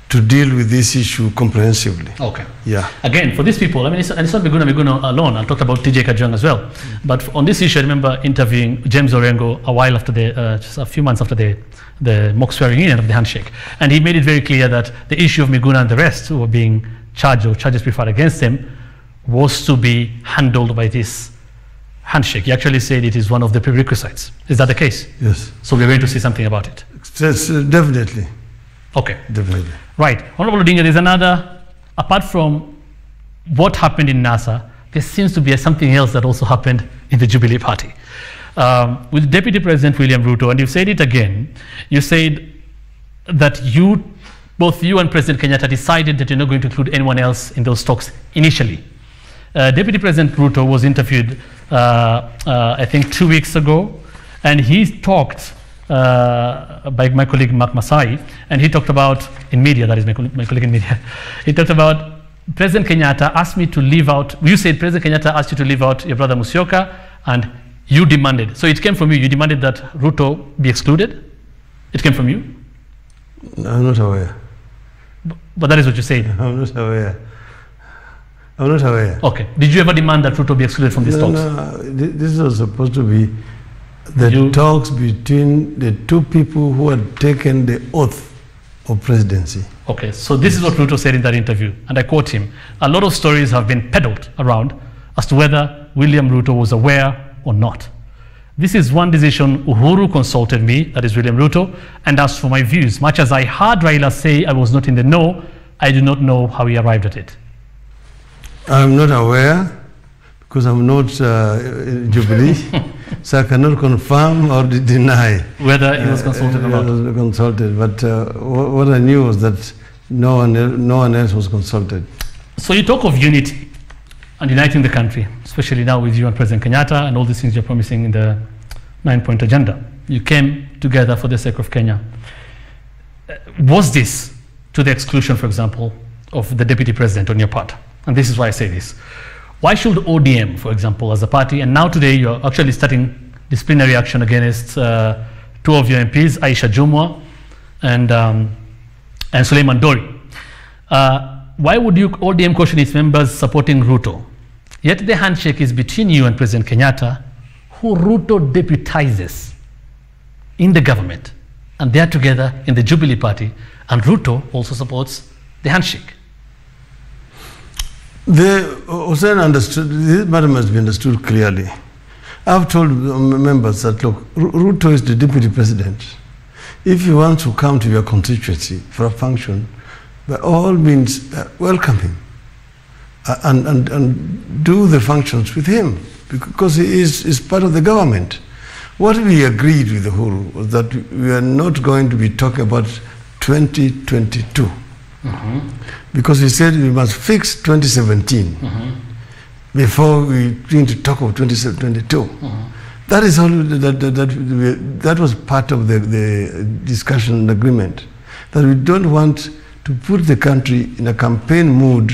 to deal with this issue comprehensively. Okay. Yeah. Again, for these people, I mean, it's not Miguna alone. I talked about TJ Kajang as well. But on this issue, I remember interviewing James Orengo a while after just a few months after the mock swearing in of the handshake. And he made it very clear that the issue of Miguna and the rest who were being charged or charges preferred against them was to be handled by this handshake. He actually said it is one of the prerequisites. Is that the case? Yes. So we're going to see something about it? Yes, definitely. Okay. Definitely. Right. Honorable Odinga, there's another, apart from what happened in NASA, there seems to be something else that also happened in the Jubilee Party. With Deputy President William Ruto, and you've said it again, you said that both you and President Kenyatta decided that you're not going to include anyone else in those talks initially. Deputy President Ruto was interviewed, I think 2 weeks ago, and he talked by my colleague Mark Masai, and he talked about, in media, that is my colleague in media, he talked about President Kenyatta asked me to leave out, you said President Kenyatta asked you to leave out your brother Musyoka, and you demanded, so it came from you demanded that Ruto be excluded? It came from you? I'm not aware. But that is what you said? I'm not aware. I'm not aware. Okay. Did you ever demand that Ruto be excluded from these talks? No, this was supposed to be the talks between the two people who had taken the oath of presidency. Okay, so this is what Ruto said in that interview, and I quote him. A lot of stories have been peddled around as to whether William Ruto was aware or not. This is one decision Uhuru consulted me, that is William Ruto, and asked for my views. Much as I heard Raila say I was not in the know, I do not know how he arrived at it. I'm not aware, because I'm not in Jubilee, so I cannot confirm or deny whether he was consulted about. He was consulted, but what I knew was that no one else was consulted. So you talk of unity and uniting the country, especially now with you and President Kenyatta and all these things you're promising in the 9-point agenda. You came together for the sake of Kenya. Was this to the exclusion, for example, of the deputy president on your part? And this is why I say this. Why should ODM, for example, as a party, and now today you're actually starting disciplinary action against two of your MPs, Aisha Jumwa and Suleiman Dori. Why would you ODM caution its members supporting Ruto? Yet the handshake is between you and President Kenyatta, who Ruto deputizes in the government, and they are together in the Jubilee Party, and Ruto also supports the handshake. Hussein understood, this matter must be understood clearly. I've told members that, look, Ruto is the deputy president. If you want to come to your constituency for a function, by all means, welcome him. and do the functions with him, because he is part of the government. What we agreed with the whole was that we are not going to be talking about 2022, because he said we must fix 2017 before we begin to talk of 2022. That is all. That was part of the discussion and agreement, that we don't want to put the country in a campaign mood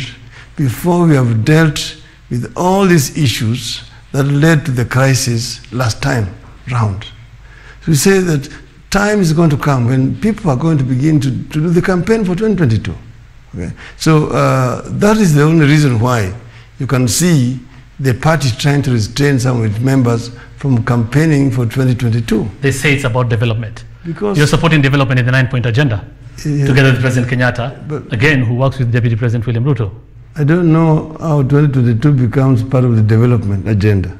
before we have dealt with all these issues that led to the crisis last time round. So we say that time is going to come when people are going to begin to do the campaign for 2022. Okay? So that is the only reason why you can see the party trying to restrain some of its members from campaigning for 2022. They say it's about development. Because you're supporting development in the 9-point agenda, together with President Kenyatta, again, who works with Deputy President William Ruto. I don't know how 2022 becomes part of the development agenda.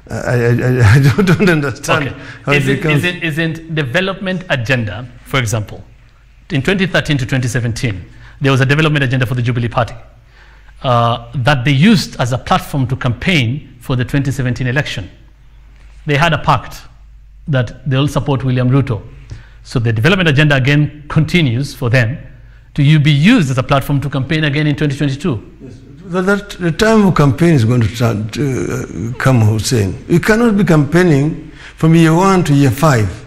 I don't understand. Okay. How Isn't development agenda, for example, in 2013 to 2017, there was a development agenda for the Jubilee Party that they used as a platform to campaign for the 2017 election. They had a pact that they'll support William Ruto. So the development agenda again continues for them to be used as a platform to campaign again in 2022. Yes. But the time of campaign is going to start come, Hussein. You cannot be campaigning from year 1 to year 5.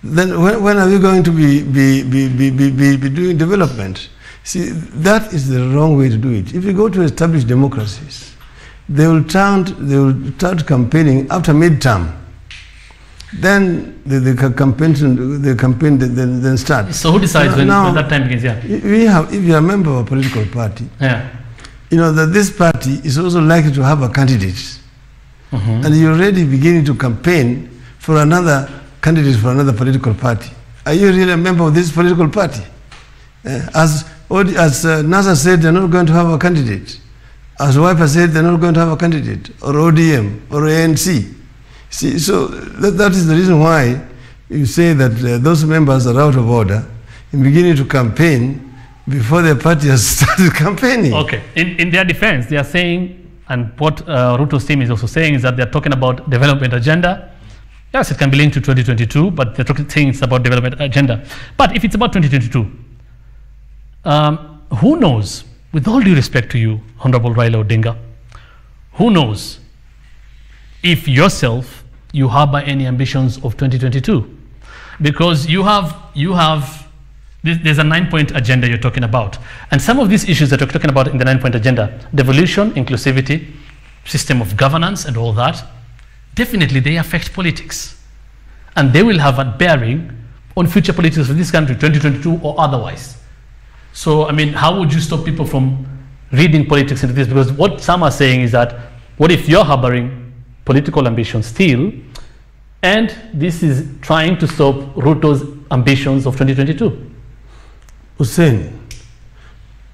Then when are we going to be doing development? See, that is the wrong way to do it. If you go to established democracies, they will start campaigning after midterm. Then the campaign then starts. So who decides when that time begins? Yeah. If you are a member of a political party, you know that this party is also likely to have a candidate, and you're already beginning to campaign for another candidate for another political party. Are you really a member of this political party? As NASA said, they're not going to have a candidate. As Wiper said, they're not going to have a candidate, or ODM, or ANC. See, so that is the reason why you say that those members are out of order in beginning to campaign before their party has started campaigning. Okay. In their defense, they are saying, and what Ruto's team is also saying, is that they're talking about development agenda. Yes, it can be linked to 2022, but they're talking things about development agenda. But if it's about 2022, who knows, with all due respect to you, Honorable Raila Odinga, who knows if yourself, you harbor any ambitions of 2022? Because there's a 9-point agenda you're talking about. And some of these issues that you're talking about in the 9-point agenda, devolution, inclusivity, system of governance and all that, definitely they affect politics. And they will have a bearing on future politics of this country, 2022 or otherwise. So, I mean, how would you stop people from reading politics into this? Because what some are saying is that, what if you're harboring political ambitions still, and this is trying to stop Ruto's ambitions of 2022? Hussein,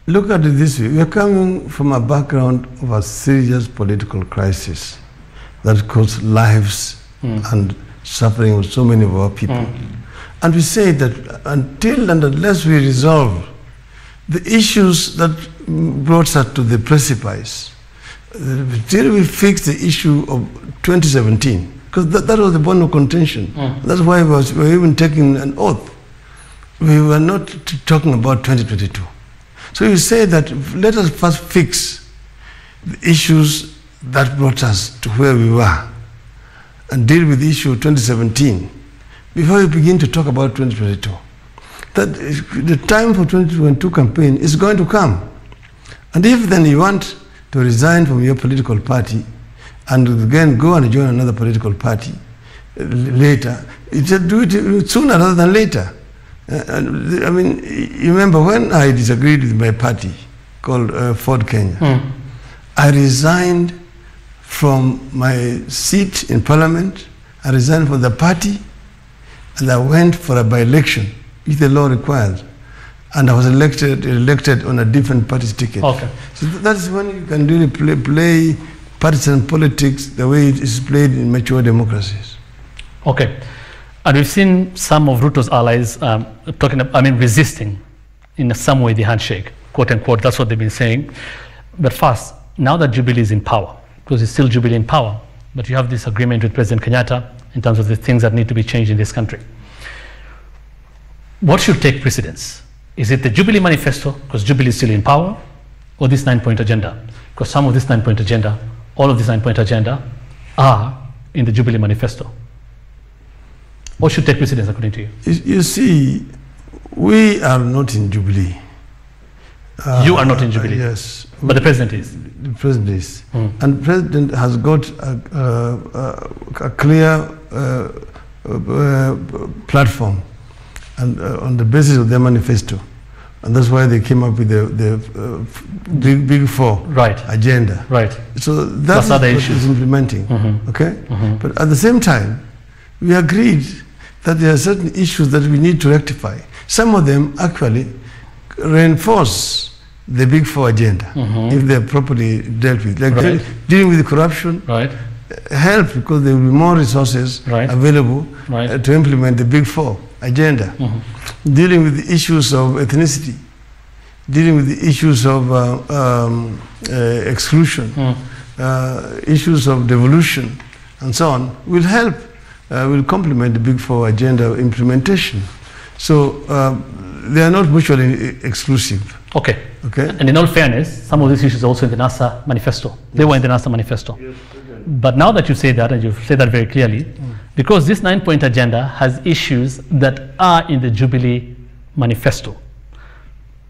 look at it this way. We are coming from a background of a serious political crisis that caused lives and suffering of so many of our people. And we say that until and unless we resolve the issues that brought us to the precipice, till we fix the issue of 2017, because that was the bone of contention. That's why we were even taking an oath. We were not talking about 2022. So you say that let us first fix the issues that brought us to where we were and deal with the issue of 2017 before we begin to talk about 2022. That the time for 2022 campaign is going to come. And if then you want to resign from your political party and again go and join another political party later, you just do it sooner rather than later. I mean, you remember when I disagreed with my party called Ford Kenya, I resigned from my seat in parliament, I resigned from the party, and I went for a by-election, if the law requires. And I was elected on a different party's ticket. Okay. So that's when you can really play partisan politics the way it is played in mature democracies. Okay. And we've seen some of Ruto's allies resisting in some way the handshake, quote unquote. That's what they've been saying. But first, now that Jubilee is in power, because it's still Jubilee in power, but you have this agreement with President Kenyatta in terms of the things that need to be changed in this country. What should take precedence? Is it the Jubilee manifesto, because Jubilee is still in power, or this 9-point agenda? Because some of this 9-point agenda, all of this 9-point agenda are in the Jubilee manifesto. What should take precedence according to you? You see, we are not in Jubilee. You are not in Jubilee? Yes. But the president is? The president is. And the president has got a clear platform and on the basis of their manifesto. And that's why they came up with the big four agenda. Right. So that's what is implementing. Okay? But at the same time, we agreed that there are certain issues that we need to rectify. Some of them actually reinforce the big four agenda if they're properly dealt with. Like dealing with the corruption help because there will be more resources available to implement the big four agenda. Dealing with the issues of ethnicity, dealing with the issues of exclusion, issues of devolution, and so on, will help, will complement the big four agenda implementation. So they are not mutually exclusive. Okay. And in all fairness, some of these issues are also in the NASA manifesto. They were in the NASA manifesto. Yes, but now that you say that, and you've said that very clearly, because this 9-point agenda has issues that are in the Jubilee manifesto.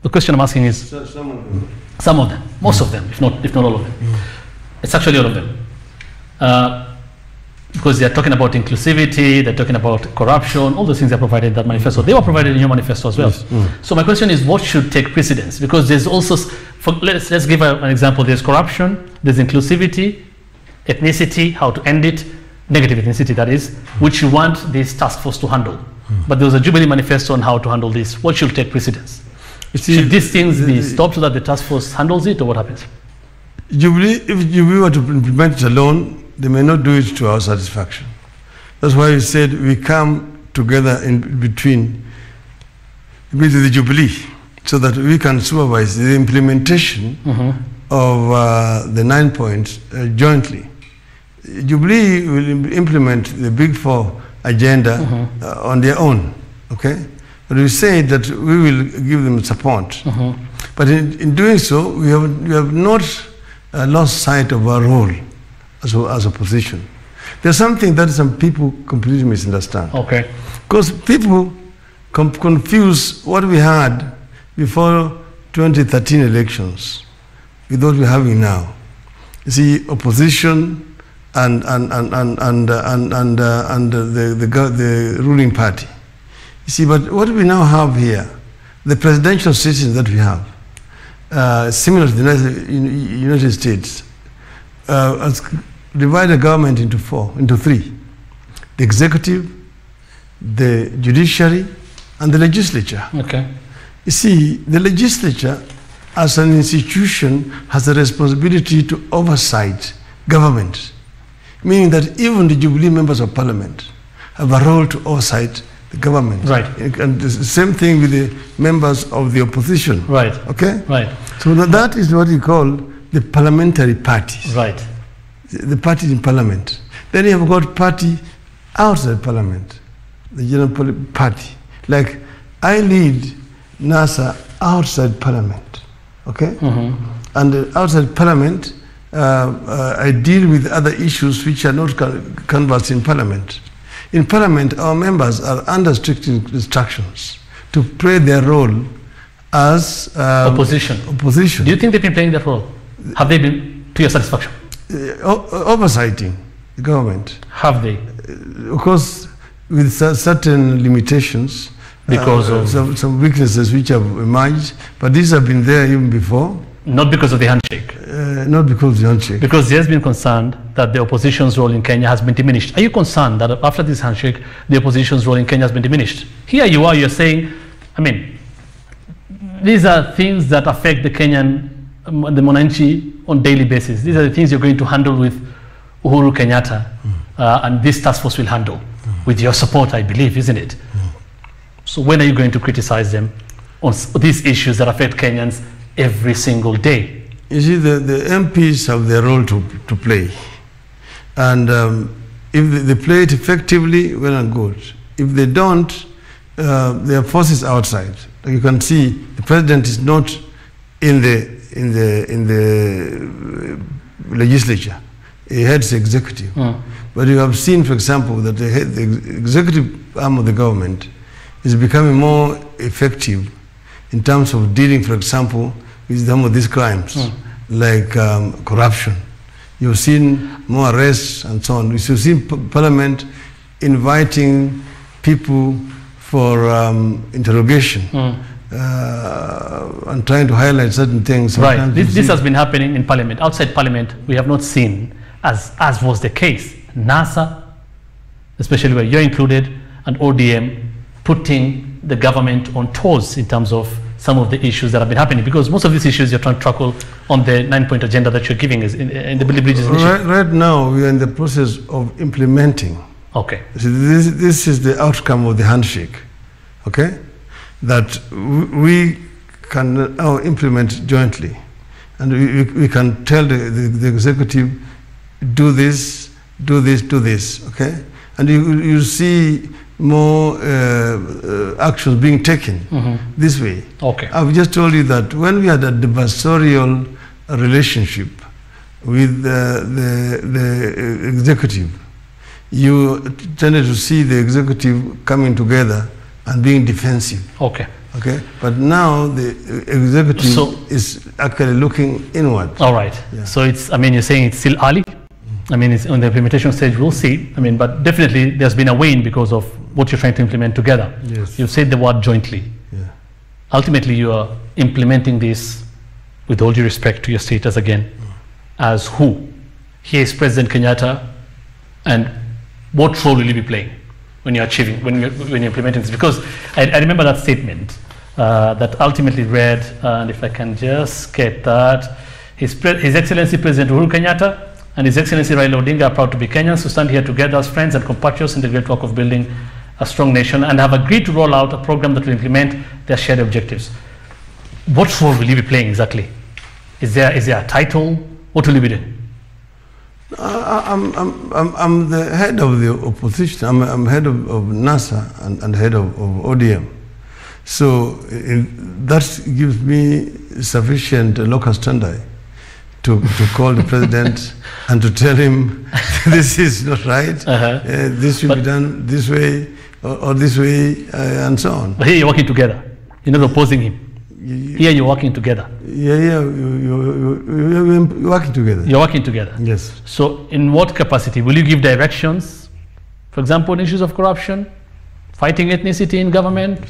The question I'm asking is... Some of them. Most of them, if not all of them. It's actually all of them. Because they're talking about inclusivity, they're talking about corruption, all those things are provided in that manifesto. They were provided in your manifesto as well. So my question is, what should take precedence? Because there's also, let's give an example. There's corruption, there's inclusivity, ethnicity, how to end it, negative ethnicity that is, which you want this task force to handle. But there was a Jubilee manifesto on how to handle this. What should take precedence? Should these things be stopped so that the task force handles it, or what happens? Jubilee, if Jubilee were to implement it alone, they may not do it to our satisfaction. That's why we said we come together in between the Jubilee so that we can supervise the implementation of the 9 points jointly. Jubilee will implement the big four agenda on their own, okay? But we say that we will give them support. But in doing so, we have not lost sight of our role as a position. There's something that some people completely misunderstand. Okay. Because people confuse what we had before 2013 elections with what we're having now. You see, opposition and the ruling party. You see, but what we now have here, the presidential system that we have, similar to the United States, has divided government into three: the executive, the judiciary, and the legislature. Okay. You see, the legislature, as an institution, has a responsibility to oversight government, meaning that even the Jubilee members of parliament have a role to oversight the government. Right. And the same thing with the members of the opposition. Right. Okay? Right. So that is what we call the parliamentary parties. Right. The parties in parliament. Then you have got party outside parliament, the general party. Like I lead NASA outside parliament. Okay? And outside parliament, I deal with other issues which are not canvassed in parliament. In parliament, our members are under strict instructions to play their role as opposition. Do you think they've been playing that role? Have they been to your satisfaction? Oversighting the government. Have they? Of course, with certain limitations, because of some weaknesses which have emerged, but these have been there even before. Not because of the handshake? Not because of the handshake. Because there's been concern that the opposition's role in Kenya has been diminished. Are you concerned that after this handshake, the opposition's role in Kenya has been diminished? Here you are, you're saying, I mean, these are things that affect the Kenyan, the Mwananchi on daily basis. These are the things you're going to handle with Uhuru Kenyatta, and this task force will handle with your support, I believe, isn't it? So when are you going to criticize them on these issues that affect Kenyans every single day? You see, the MPs have their role to play. And if they play it effectively, well and good. If they don't, there are forces outside. Like you can see, the president is not in the legislature. He heads the executive. But you have seen, for example, that the executive arm of the government is becoming more effective in terms of dealing, for example, with some of these crimes, like corruption. You've seen more arrests and so on. You've seen Parliament inviting people for interrogation and trying to highlight certain things. Right. This has been happening in Parliament. Outside Parliament, we have not seen, as was the case, NASA, especially where you're included, and ODM, putting the government on toes in terms of some of the issues that have been happening, because most of these issues you're trying to tackle on the 9-point agenda that you're giving is in the Building Bridges initiative. Right now, we are in the process of implementing. Okay. So this is the outcome of the handshake, okay? That we can now implement jointly. And we can tell the executive, do this, do this, do this, okay? And you see more actions being taken this way. Okay. I've just told you that when we had a adversarial relationship with the executive, you tended to see the executive coming together and being defensive. Okay. Okay. But now the executive is actually looking inward. All right. Yeah. So it's, I mean, you're saying it's still early. I mean, it's on the implementation stage, we'll see. I mean, but definitely there's been a win because of what you're trying to implement together. Yes. You've said the word jointly. Yeah. Ultimately, you are implementing this, with all due respect to your status again, as who? Here is President Kenyatta, and what role will you be playing when you're achieving, when you're implementing this? Because I remember that statement that ultimately read, and if I can just get that, His Excellency President Uhuru Kenyatta and His Excellency Raila Odinga are proud to be Kenyans who stand here together as friends and compatriots in the great work of building a strong nation, and have agreed to roll out a program that will implement their shared objectives. What role will you be playing exactly? Is there a title? What will you be doing? I'm the head of the opposition. I'm head of NASA and head of ODM. So that gives me sufficient local standby to call the president and to tell him this is not right, this should be done this way or this way, and so on. But here you're working together. You're not opposing him. Here you're working together. Yeah, you're working together. You're working together. Yes. So in what capacity? Will you give directions, for example, on issues of corruption, fighting ethnicity in government?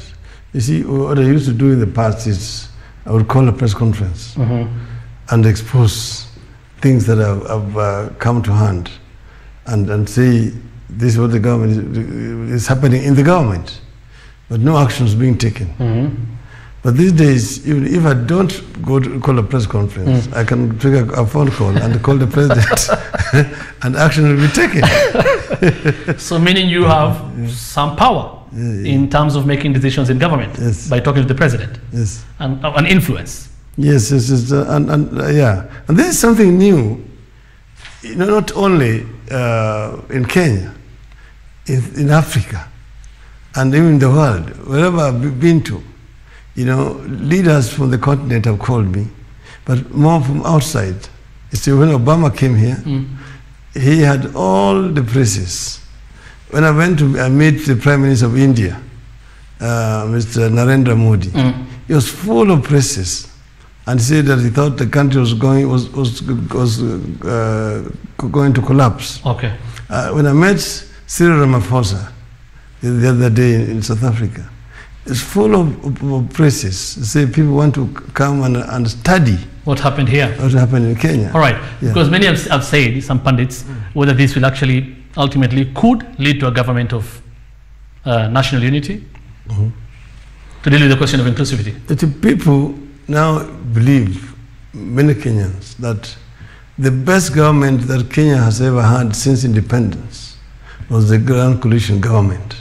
You see, what I used to do in the past is I would call a press conference and expose things that have come to hand and say this is what the government is happening in the government, but no action is being taken. But these days, even if I don't go to call a press conference, I can trigger a phone call and call the president and action will be taken. So meaning you have some power in terms of making decisions in government by talking to the president and influence. Yes, yeah. And this is something new, not only in Kenya, in Africa, and even in the world, wherever I've been to. Leaders from the continent have called me, but more from outside. You see, when Obama came here, he had all the praises. When I went to meet the Prime Minister of India, Mr. Narendra Modi, he was full of praises, and said that he thought the country was going to collapse. Okay. When I met Cyril Ramaphosa the other day in South Africa, it's full of praises. Say people want to come and study what happened here. What happened in Kenya. All right. Yeah. Because many have said, some pundits, whether this will actually ultimately could lead to a government of national unity to deal with the question of inclusivity. The people now believe, many Kenyans, that the best government that Kenya has ever had since independence was the Grand Coalition government.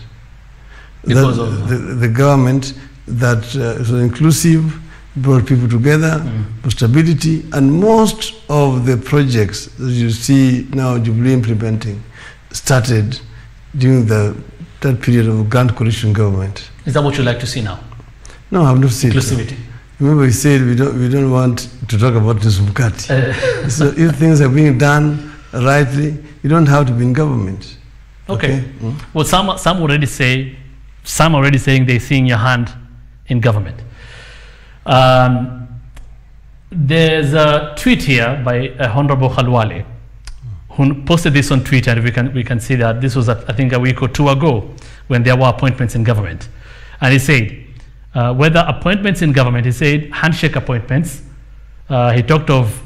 Because of the government that is inclusive, brought people together for stability, and most of the projects that you see now Jubilee implementing started during that period of grand coalition government. Is that what you like to see now? No, I have not seen Inclusivity. Remember, we said we don't want to talk about Nusumkati. So if things are being done rightly, you don't have to be in government. Okay. Well, some already saying they're seeing your hand in government. There's a tweet here by Honorable Khalwale, who posted this on Twitter, and we can see that this was, I think, a week or two ago when there were appointments in government. And he said, whether appointments in government, he said handshake appointments. He talked of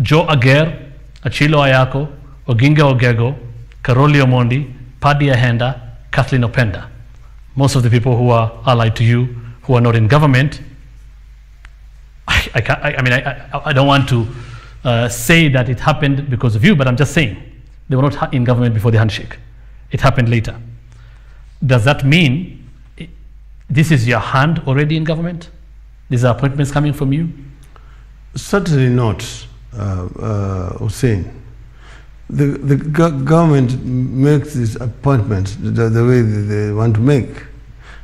Joe Aguirre, Achilo Ayako, Oginga Ogego, Karoli Omondi, Paddy Ahenda, Kathleen Openda. Most of the people who are allied to you, who are not in government, I don't want to say that it happened because of you, but I'm just saying they were not in government before the handshake. It happened later. Does that mean this is your hand already in government? These are appointments coming from you? Certainly not, Hussein. The government makes these appointments the way they want to make.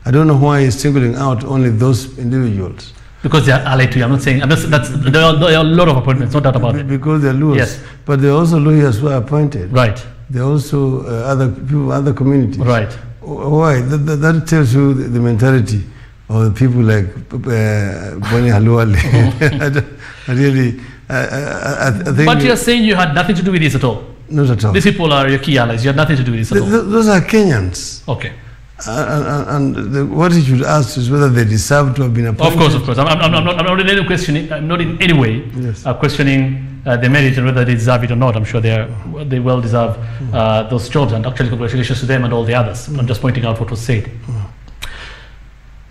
I don't know why he's singling out only those individuals. Because they are allied to you. I'm not saying, there are a lot of appointments, no doubt about it. Because they're lawyers. Yes. But there are also lawyers who are appointed. Right. There are also other people, other communities. Right. Why? That tells you the mentality of the people like Boni Haluale. I think. But you're saying you had nothing to do with this at all? Not at all. These people are your key allies. You had nothing to do with this at all? Those are Kenyans. Okay. What you should ask is whether they deserve to have been appointed. Of course. I'm not in any questioning. I'm not in any way questioning the merit and whether they deserve it or not. I'm sure they well deserve those jobs, and actually congratulations to them and all the others. I'm just pointing out what was said.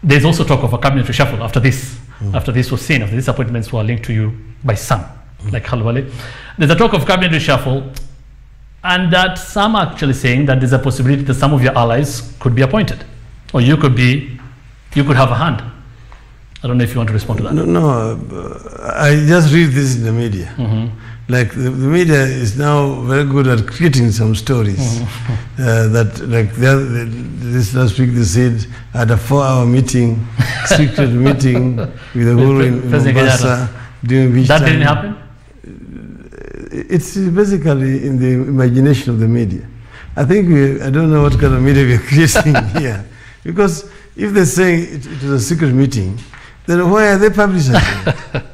There's also talk of a cabinet reshuffle after this. After this was seen, after these appointments were linked to you by some, like Khalwale. There's a talk of cabinet reshuffle, and that some are actually saying that there's a possibility that some of your allies could be appointed, or you could have a hand. I don't know if you want to respond to that. No, I just read this in the media. Like the media is now very good at creating some stories. That like this last week they said at a 4-hour meeting, secret meeting with the whole in Mombasa, during which that didn't happen. It's basically in the imagination of the media. I think I don't know what kind of media we are creating here, because if they're saying it was a secret meeting, then why are they publicizing it?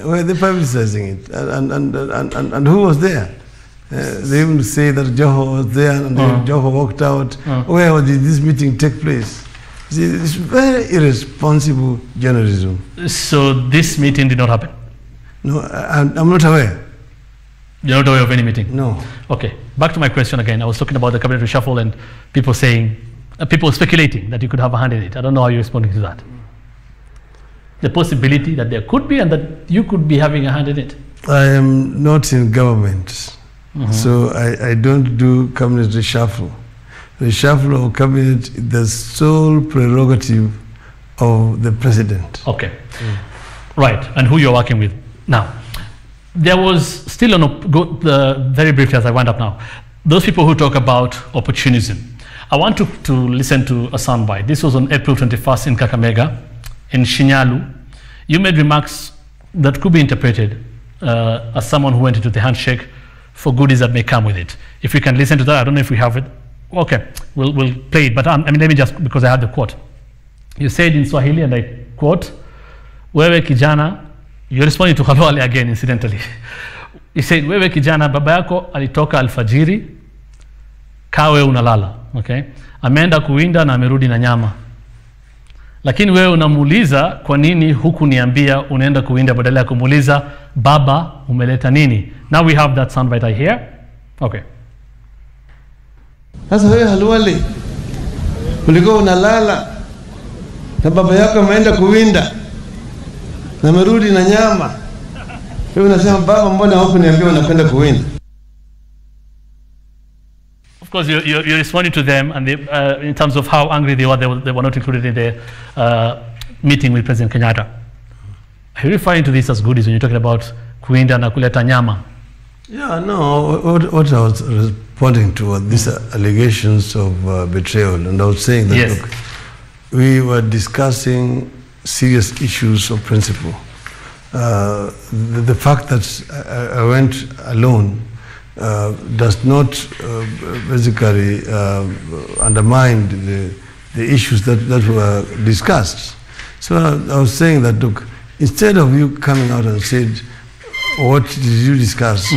Why are they publicizing it? And who was there? They even say that Joho was there, and Joho walked out. Where did this meeting take place? See, it's very irresponsible journalism. So this meeting did not happen? No, I'm not aware. You're not aware of any meeting? No. Okay, back to my question again. I was talking about the cabinet reshuffle and people saying, people speculating that you could have a hand in it. I don't know how you're responding to that. The possibility that there could be and that you could be having a hand in it. I am not in government, so I don't do cabinet reshuffle. Reshuffle of cabinet is the sole prerogative of the president. Okay, right, and who you're working with. Now, there was still very briefly as I wind up now, those people who talk about opportunism. I want to listen to a soundbite. This was on April 21st in Kakamega, in Shinyalu. You made remarks that could be interpreted as someone who went into the handshake for goodies that may come with it. If we can listen to that, I don't know if we have it. Okay, we'll play it, but let me just, because I had the quote. You said in Swahili, and I quote, wewe kijana, you're responding to Khalwale again, incidentally. You said, wewe kijana, baba yako alitoka alfajiri, kawe unalala, okay? Ameenda kuwinda na amerudi na nyama. Lakini wewe unamuuliza kwa nini hukuniambia unaenda kuwinda badala ya kumuuliza baba umeleta nini? Now we have that soundbite I hear. Okay. Sasa wewe Khalwale, ulikuwa unalala na baba yako ameenda kuwinda na amerudi na nyama. Wewe unasema baba, mbona hukuniambia unakwenda kuwinda? Of course, you're responding to them, and in terms of how angry they were not included in the meeting with President Kenyatta. Are you referring to this as goodies when you're talking about kuinda na kuleta nyama? Yeah, no, what I was responding to were these allegations of betrayal, and I was saying that, Yes. look, we were discussing serious issues of principle. The fact that I went alone does not basically undermine the issues that were discussed. So I was saying that, look, instead of you coming out and said, what did you discuss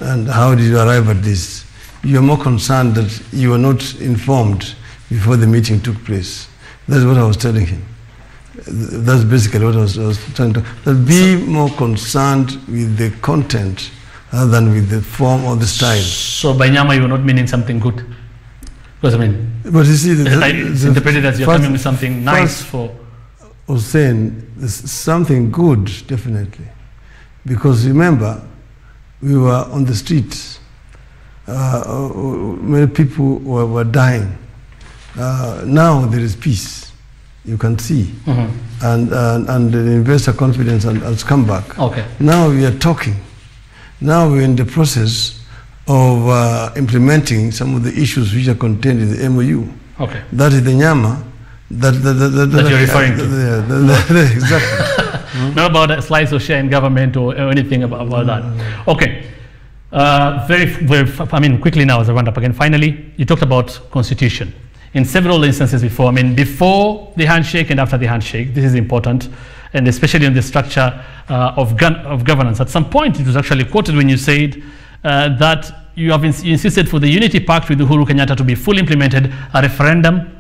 and how did you arrive at this, you're more concerned that you were not informed before the meeting took place. That's what I was telling him. That's basically what I was trying to, that be more concerned with the content rather than with the form or the style. So by nyama, you're not meaning something good? Because I mean, but you see, it's interpreted as you're coming with something nice for... I was saying something good, definitely. Because remember, we were on the streets. Many people were dying. Now there is peace. You can see. And the investor confidence has come back. Okay. Now we are talking. Now we're in the process of implementing some of the issues which are contained in the MOU. Okay. That is the nyama that you're referring to. Exactly. Not about a slice of share in government or anything about that. Okay. I mean, quickly now as I round up again, finally, you talked about constitution. In several instances before, I mean, before the handshake and after the handshake, this is important, and especially in the structure of governance. At some point, it was actually quoted when you said that you insisted for the Unity Pact with Uhuru Kenyatta to be fully implemented, a referendum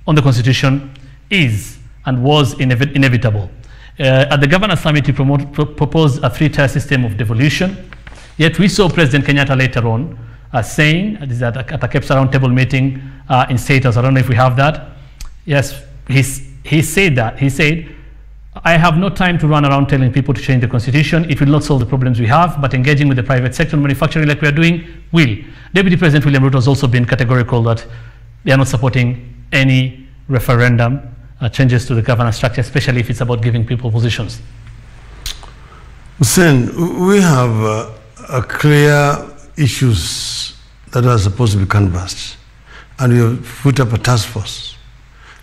on the constitution is and was inevitable. At the Governors Summit, you proposed a three-tier system of devolution, yet we saw President Kenyatta later on saying, this is at a KEPSA roundtable meeting in State House, I don't know if we have that. Yes, he said that. He said, I have no time to run around telling people to change the constitution. It will not solve the problems we have, but engaging with the private sector and manufacturing like we are doing will. Deputy President William Ruto has also been categorical that they are not supporting any referendum changes to the governance structure, especially if it's about giving people positions. Hussein, we have clear issues that are supposed to be canvassed, and we have put up a task force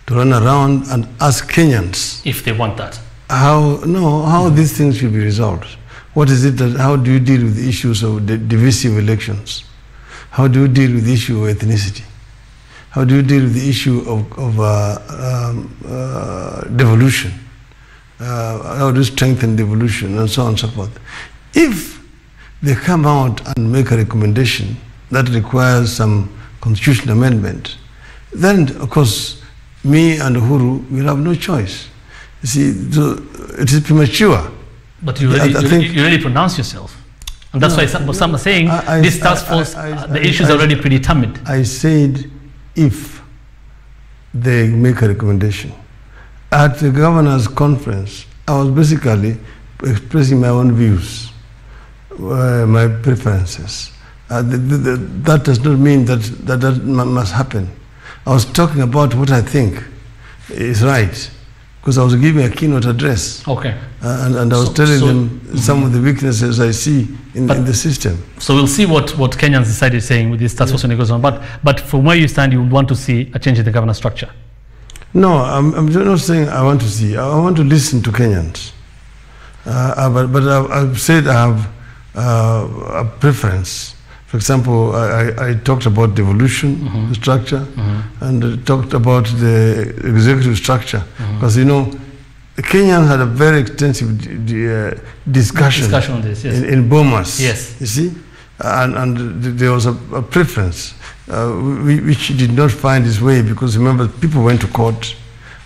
to run around and ask Kenyans if they want that. How these things should be resolved. What is it that, how do you deal with the issues of divisive elections? How do you deal with the issue of ethnicity? How do you deal with the issue of devolution? How do you strengthen devolution and so on and so forth? If they come out and make a recommendation that requires some constitutional amendment, then of course me and Uhuru will have no choice. You see, it is premature. But you already pronounce yourself. And that's why some are saying this task force, the issues are already predetermined. I said if they make a recommendation. At the governor's conference, I was basically expressing my own views, my preferences. That does not mean that must happen. I was talking about what I think is right, because I was giving a keynote address. Okay. And I was telling them some of the weaknesses I see in the system. So we'll see what Kenyans decided saying with this task force when it goes on. But from where you stand, you would want to see a change in the governance structure. No, I'm not saying I want to see. I want to listen to Kenyans. But I've said I have a preference. For example, I talked about devolution, the structure, and talked about the executive structure. Because, you know, the Kenyans had a very extensive discussion on this, yes. in Bomas. Yes. You see? And there was a preference which did not find its way, because remember, people went to court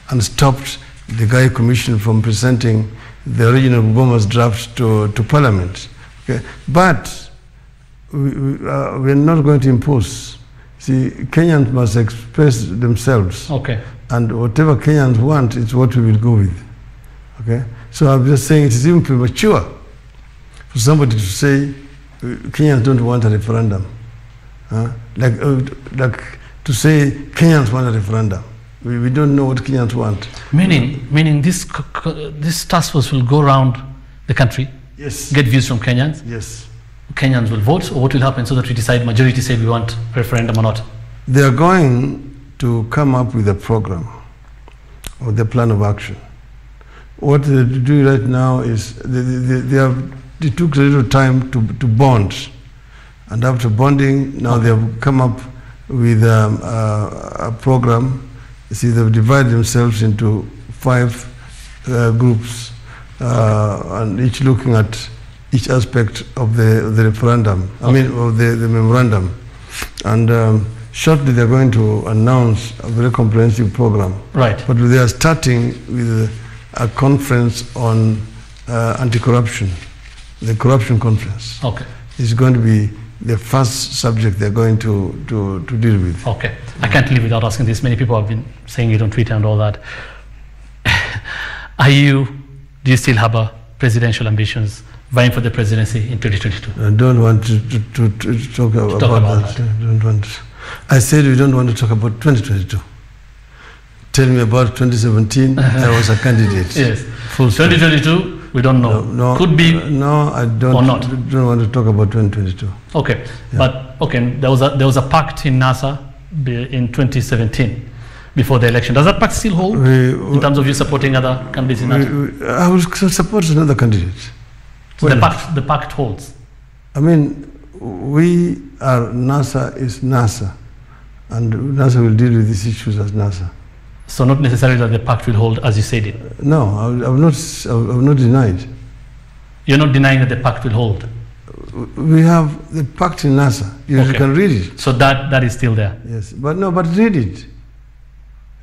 and stopped the Guy Commission from presenting the original Bomas draft to Parliament. Okay? But we're not going to impose. See, Kenyans must express themselves. Okay. And whatever Kenyans want is what we will go with. Okay? So I'm just saying it is even premature for somebody to say Kenyans don't want a referendum. Like to say Kenyans want a referendum. We don't know what Kenyans want. Meaning this task force will go around the country, Yes. get views from Kenyans. Yes. Kenyans will vote, or what will happen so that we decide, majority say we want referendum or not? They are going to come up with a program or the plan of action. What they do right now is they took a little time to bond. And after bonding, now they have come up with a program. You see, they've divided themselves into 5 groups, and each looking at each aspect of the referendum, I mean, of the memorandum. And shortly they're going to announce a very comprehensive program. Right. But they are starting with a conference on anti-corruption, the corruption conference. Okay. It's going to be the first subject they're going to deal with. Okay. I can't live without asking this. Many people have been saying it on Twitter and all that. Do you still have presidential ambitions, vying for the presidency in 2022? I don't want to talk about that. I don't want. I said we don't want to talk about 2022. Tell me about 2017. I was a candidate. Yes. Full 2022, we don't know. No, could be. No, I don't. Or not. Don't want to talk about 2022. Okay, Yeah. but okay, there was a pact in NASA in 2017 before the election. Does that pact still hold in terms of you supporting other candidates in NASA? I will support another candidate. So the pact holds. I mean, NASA is NASA, and NASA will deal with these issues as NASA. So not necessarily that the pact will hold as you said it. No, I will not deny it. You're not denying that the pact will hold. We have the pact in NASA. You can read it. So that is still there. Yes, but read it.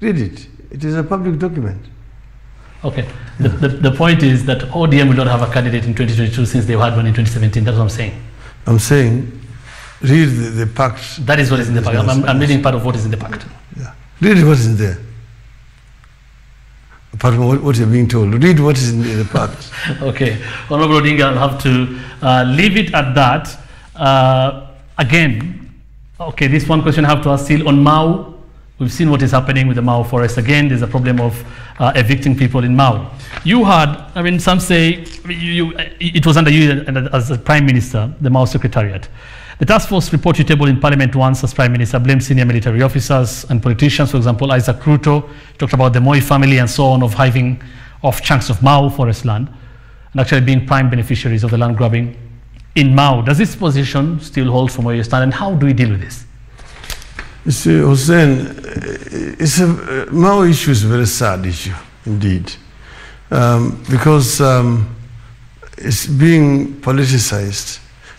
Read it. It is a public document. Okay. The point is that ODM will not have a candidate in 2022 since they had one in 2017. That's what I'm saying. I'm saying, read the pact. That is what is in the pact. I'm reading part of what is in the pact. Yeah. Read what is in there. Apart from what you're being told, read what is in the pact. Okay. Honorable Odinga, I'll have to leave it at that. Again, okay, this one question I have to ask still on Mau. We've seen what is happening with the Mau forest. Again, there's a problem of evicting people in Mau. You had, I mean, some say it was under you as a Prime Minister, the Mau Secretariat. The task force report you tabled in Parliament once as Prime Minister blamed senior military officers and politicians. For example, Isaac Ruto talked about the Moi family and so on of hiving off chunks of Mau forest land and actually being prime beneficiaries of the land grabbing in Mau. Does this position still hold from where you stand, and how do we deal with this? You see, Hussein, Mau issue is a very sad issue indeed, because it's being politicized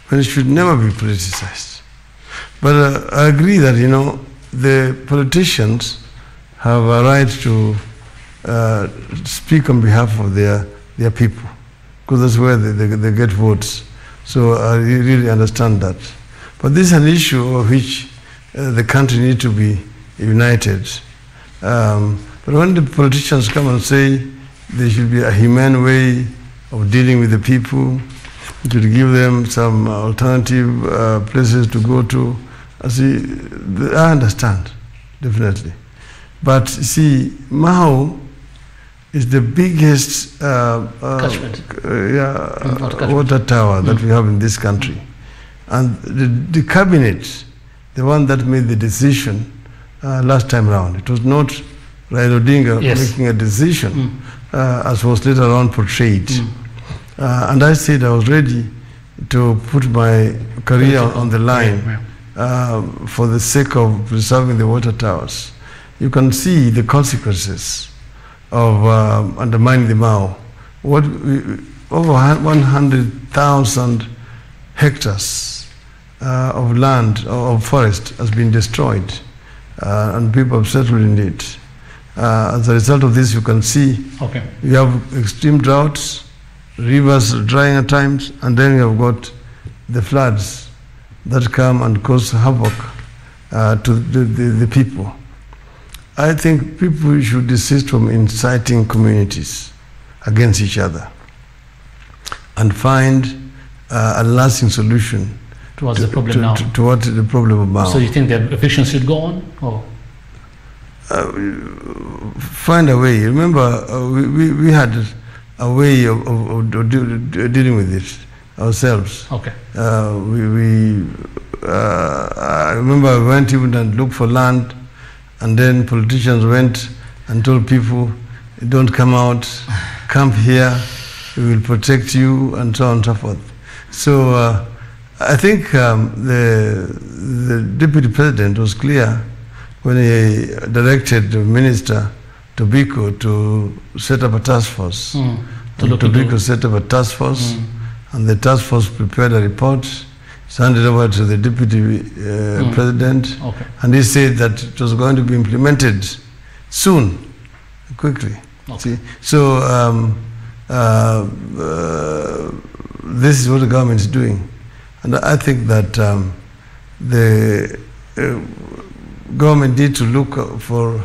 when it should never be politicized. But I agree that, the politicians have a right to speak on behalf of their people, because that's where they get votes. So I really understand that. But this is an issue of which the country needs to be united. But when the politicians come and say there should be a humane way of dealing with the people, to give them some alternative places to go to, I understand, definitely. But see, Mau is the biggest water tower that we have in this country. And the cabinet, the one that made the decision last time round, it was not Raila Odinga making a decision, as was later on portrayed. And I said I was ready to put my career on the line for the sake of preserving the water towers. You can see the consequences of undermining the Mau. Over 100,000 hectares of land, of forest, has been destroyed, and people have settled in it. As a result of this, you can see you have extreme droughts, rivers drying at times, and then you have got the floods that come and cause havoc to the people. I think people should desist from inciting communities against each other and find a lasting solution towards the problem now. Towards the problem of Mau. So you think that evictions should go on? Or? find a way. Remember, we had a way of dealing with it ourselves. Okay. I remember I went even and looked for land, and then politicians went and told people, don't come out, camp here, we will protect you, and so on and so forth. So I think the deputy president was clear when he directed the minister Tobiko to set up a task force. Tobiko set up a task force, and the task force prepared a report. It's handed over to the deputy president, and he said that it was going to be implemented soon, quickly. See? So this is what the government is doing, and I think that the government needs to look for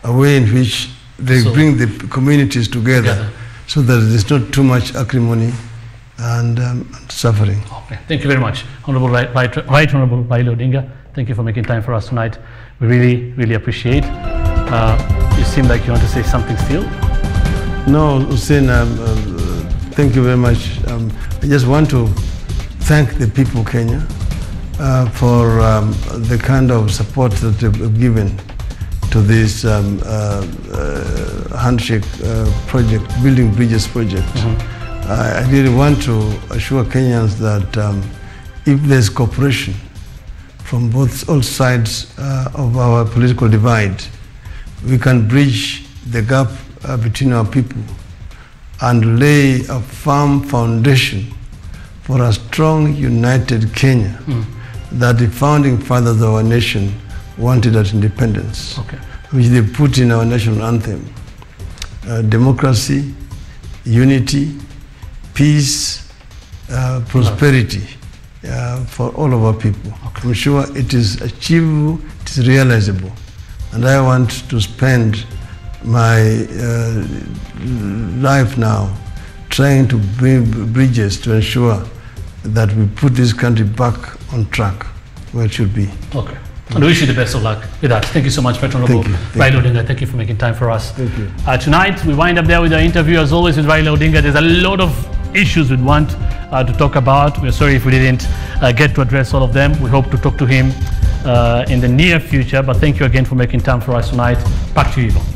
a way in which they bring the communities together so that there's not too much acrimony and suffering. Okay, thank you very much, Honorable Right Honorable Raila Odinga. Thank you for making time for us tonight. We really, really appreciate. You seem like you want to say something still. No, Hussein, thank you very much. I just want to thank the people of Kenya for the kind of support that they've given to this handshake project, building bridges project. I really want to assure Kenyans that if there's cooperation from all sides of our political divide, we can bridge the gap between our people and lay a firm foundation for a strong, united Kenya that the founding fathers of our nation wanted at independence, which they put in our national anthem. Democracy, unity, peace, prosperity for all of our people. I'm sure it is achievable, it is realizable. And I want to spend my life now trying to build bridges to ensure that we put this country back on track where it should be. Okay. And we wish you the best of luck with that. Thank you so much, Honorable Raila Odinga. Thank you for making time for us. Thank you. Tonight, we wind up there with our interview, as always, with Raila Odinga. There's a lot of issues we'd want to talk about. We're sorry if we didn't get to address all of them. We hope to talk to him in the near future. But thank you again for making time for us tonight. Back to you, Yvonne.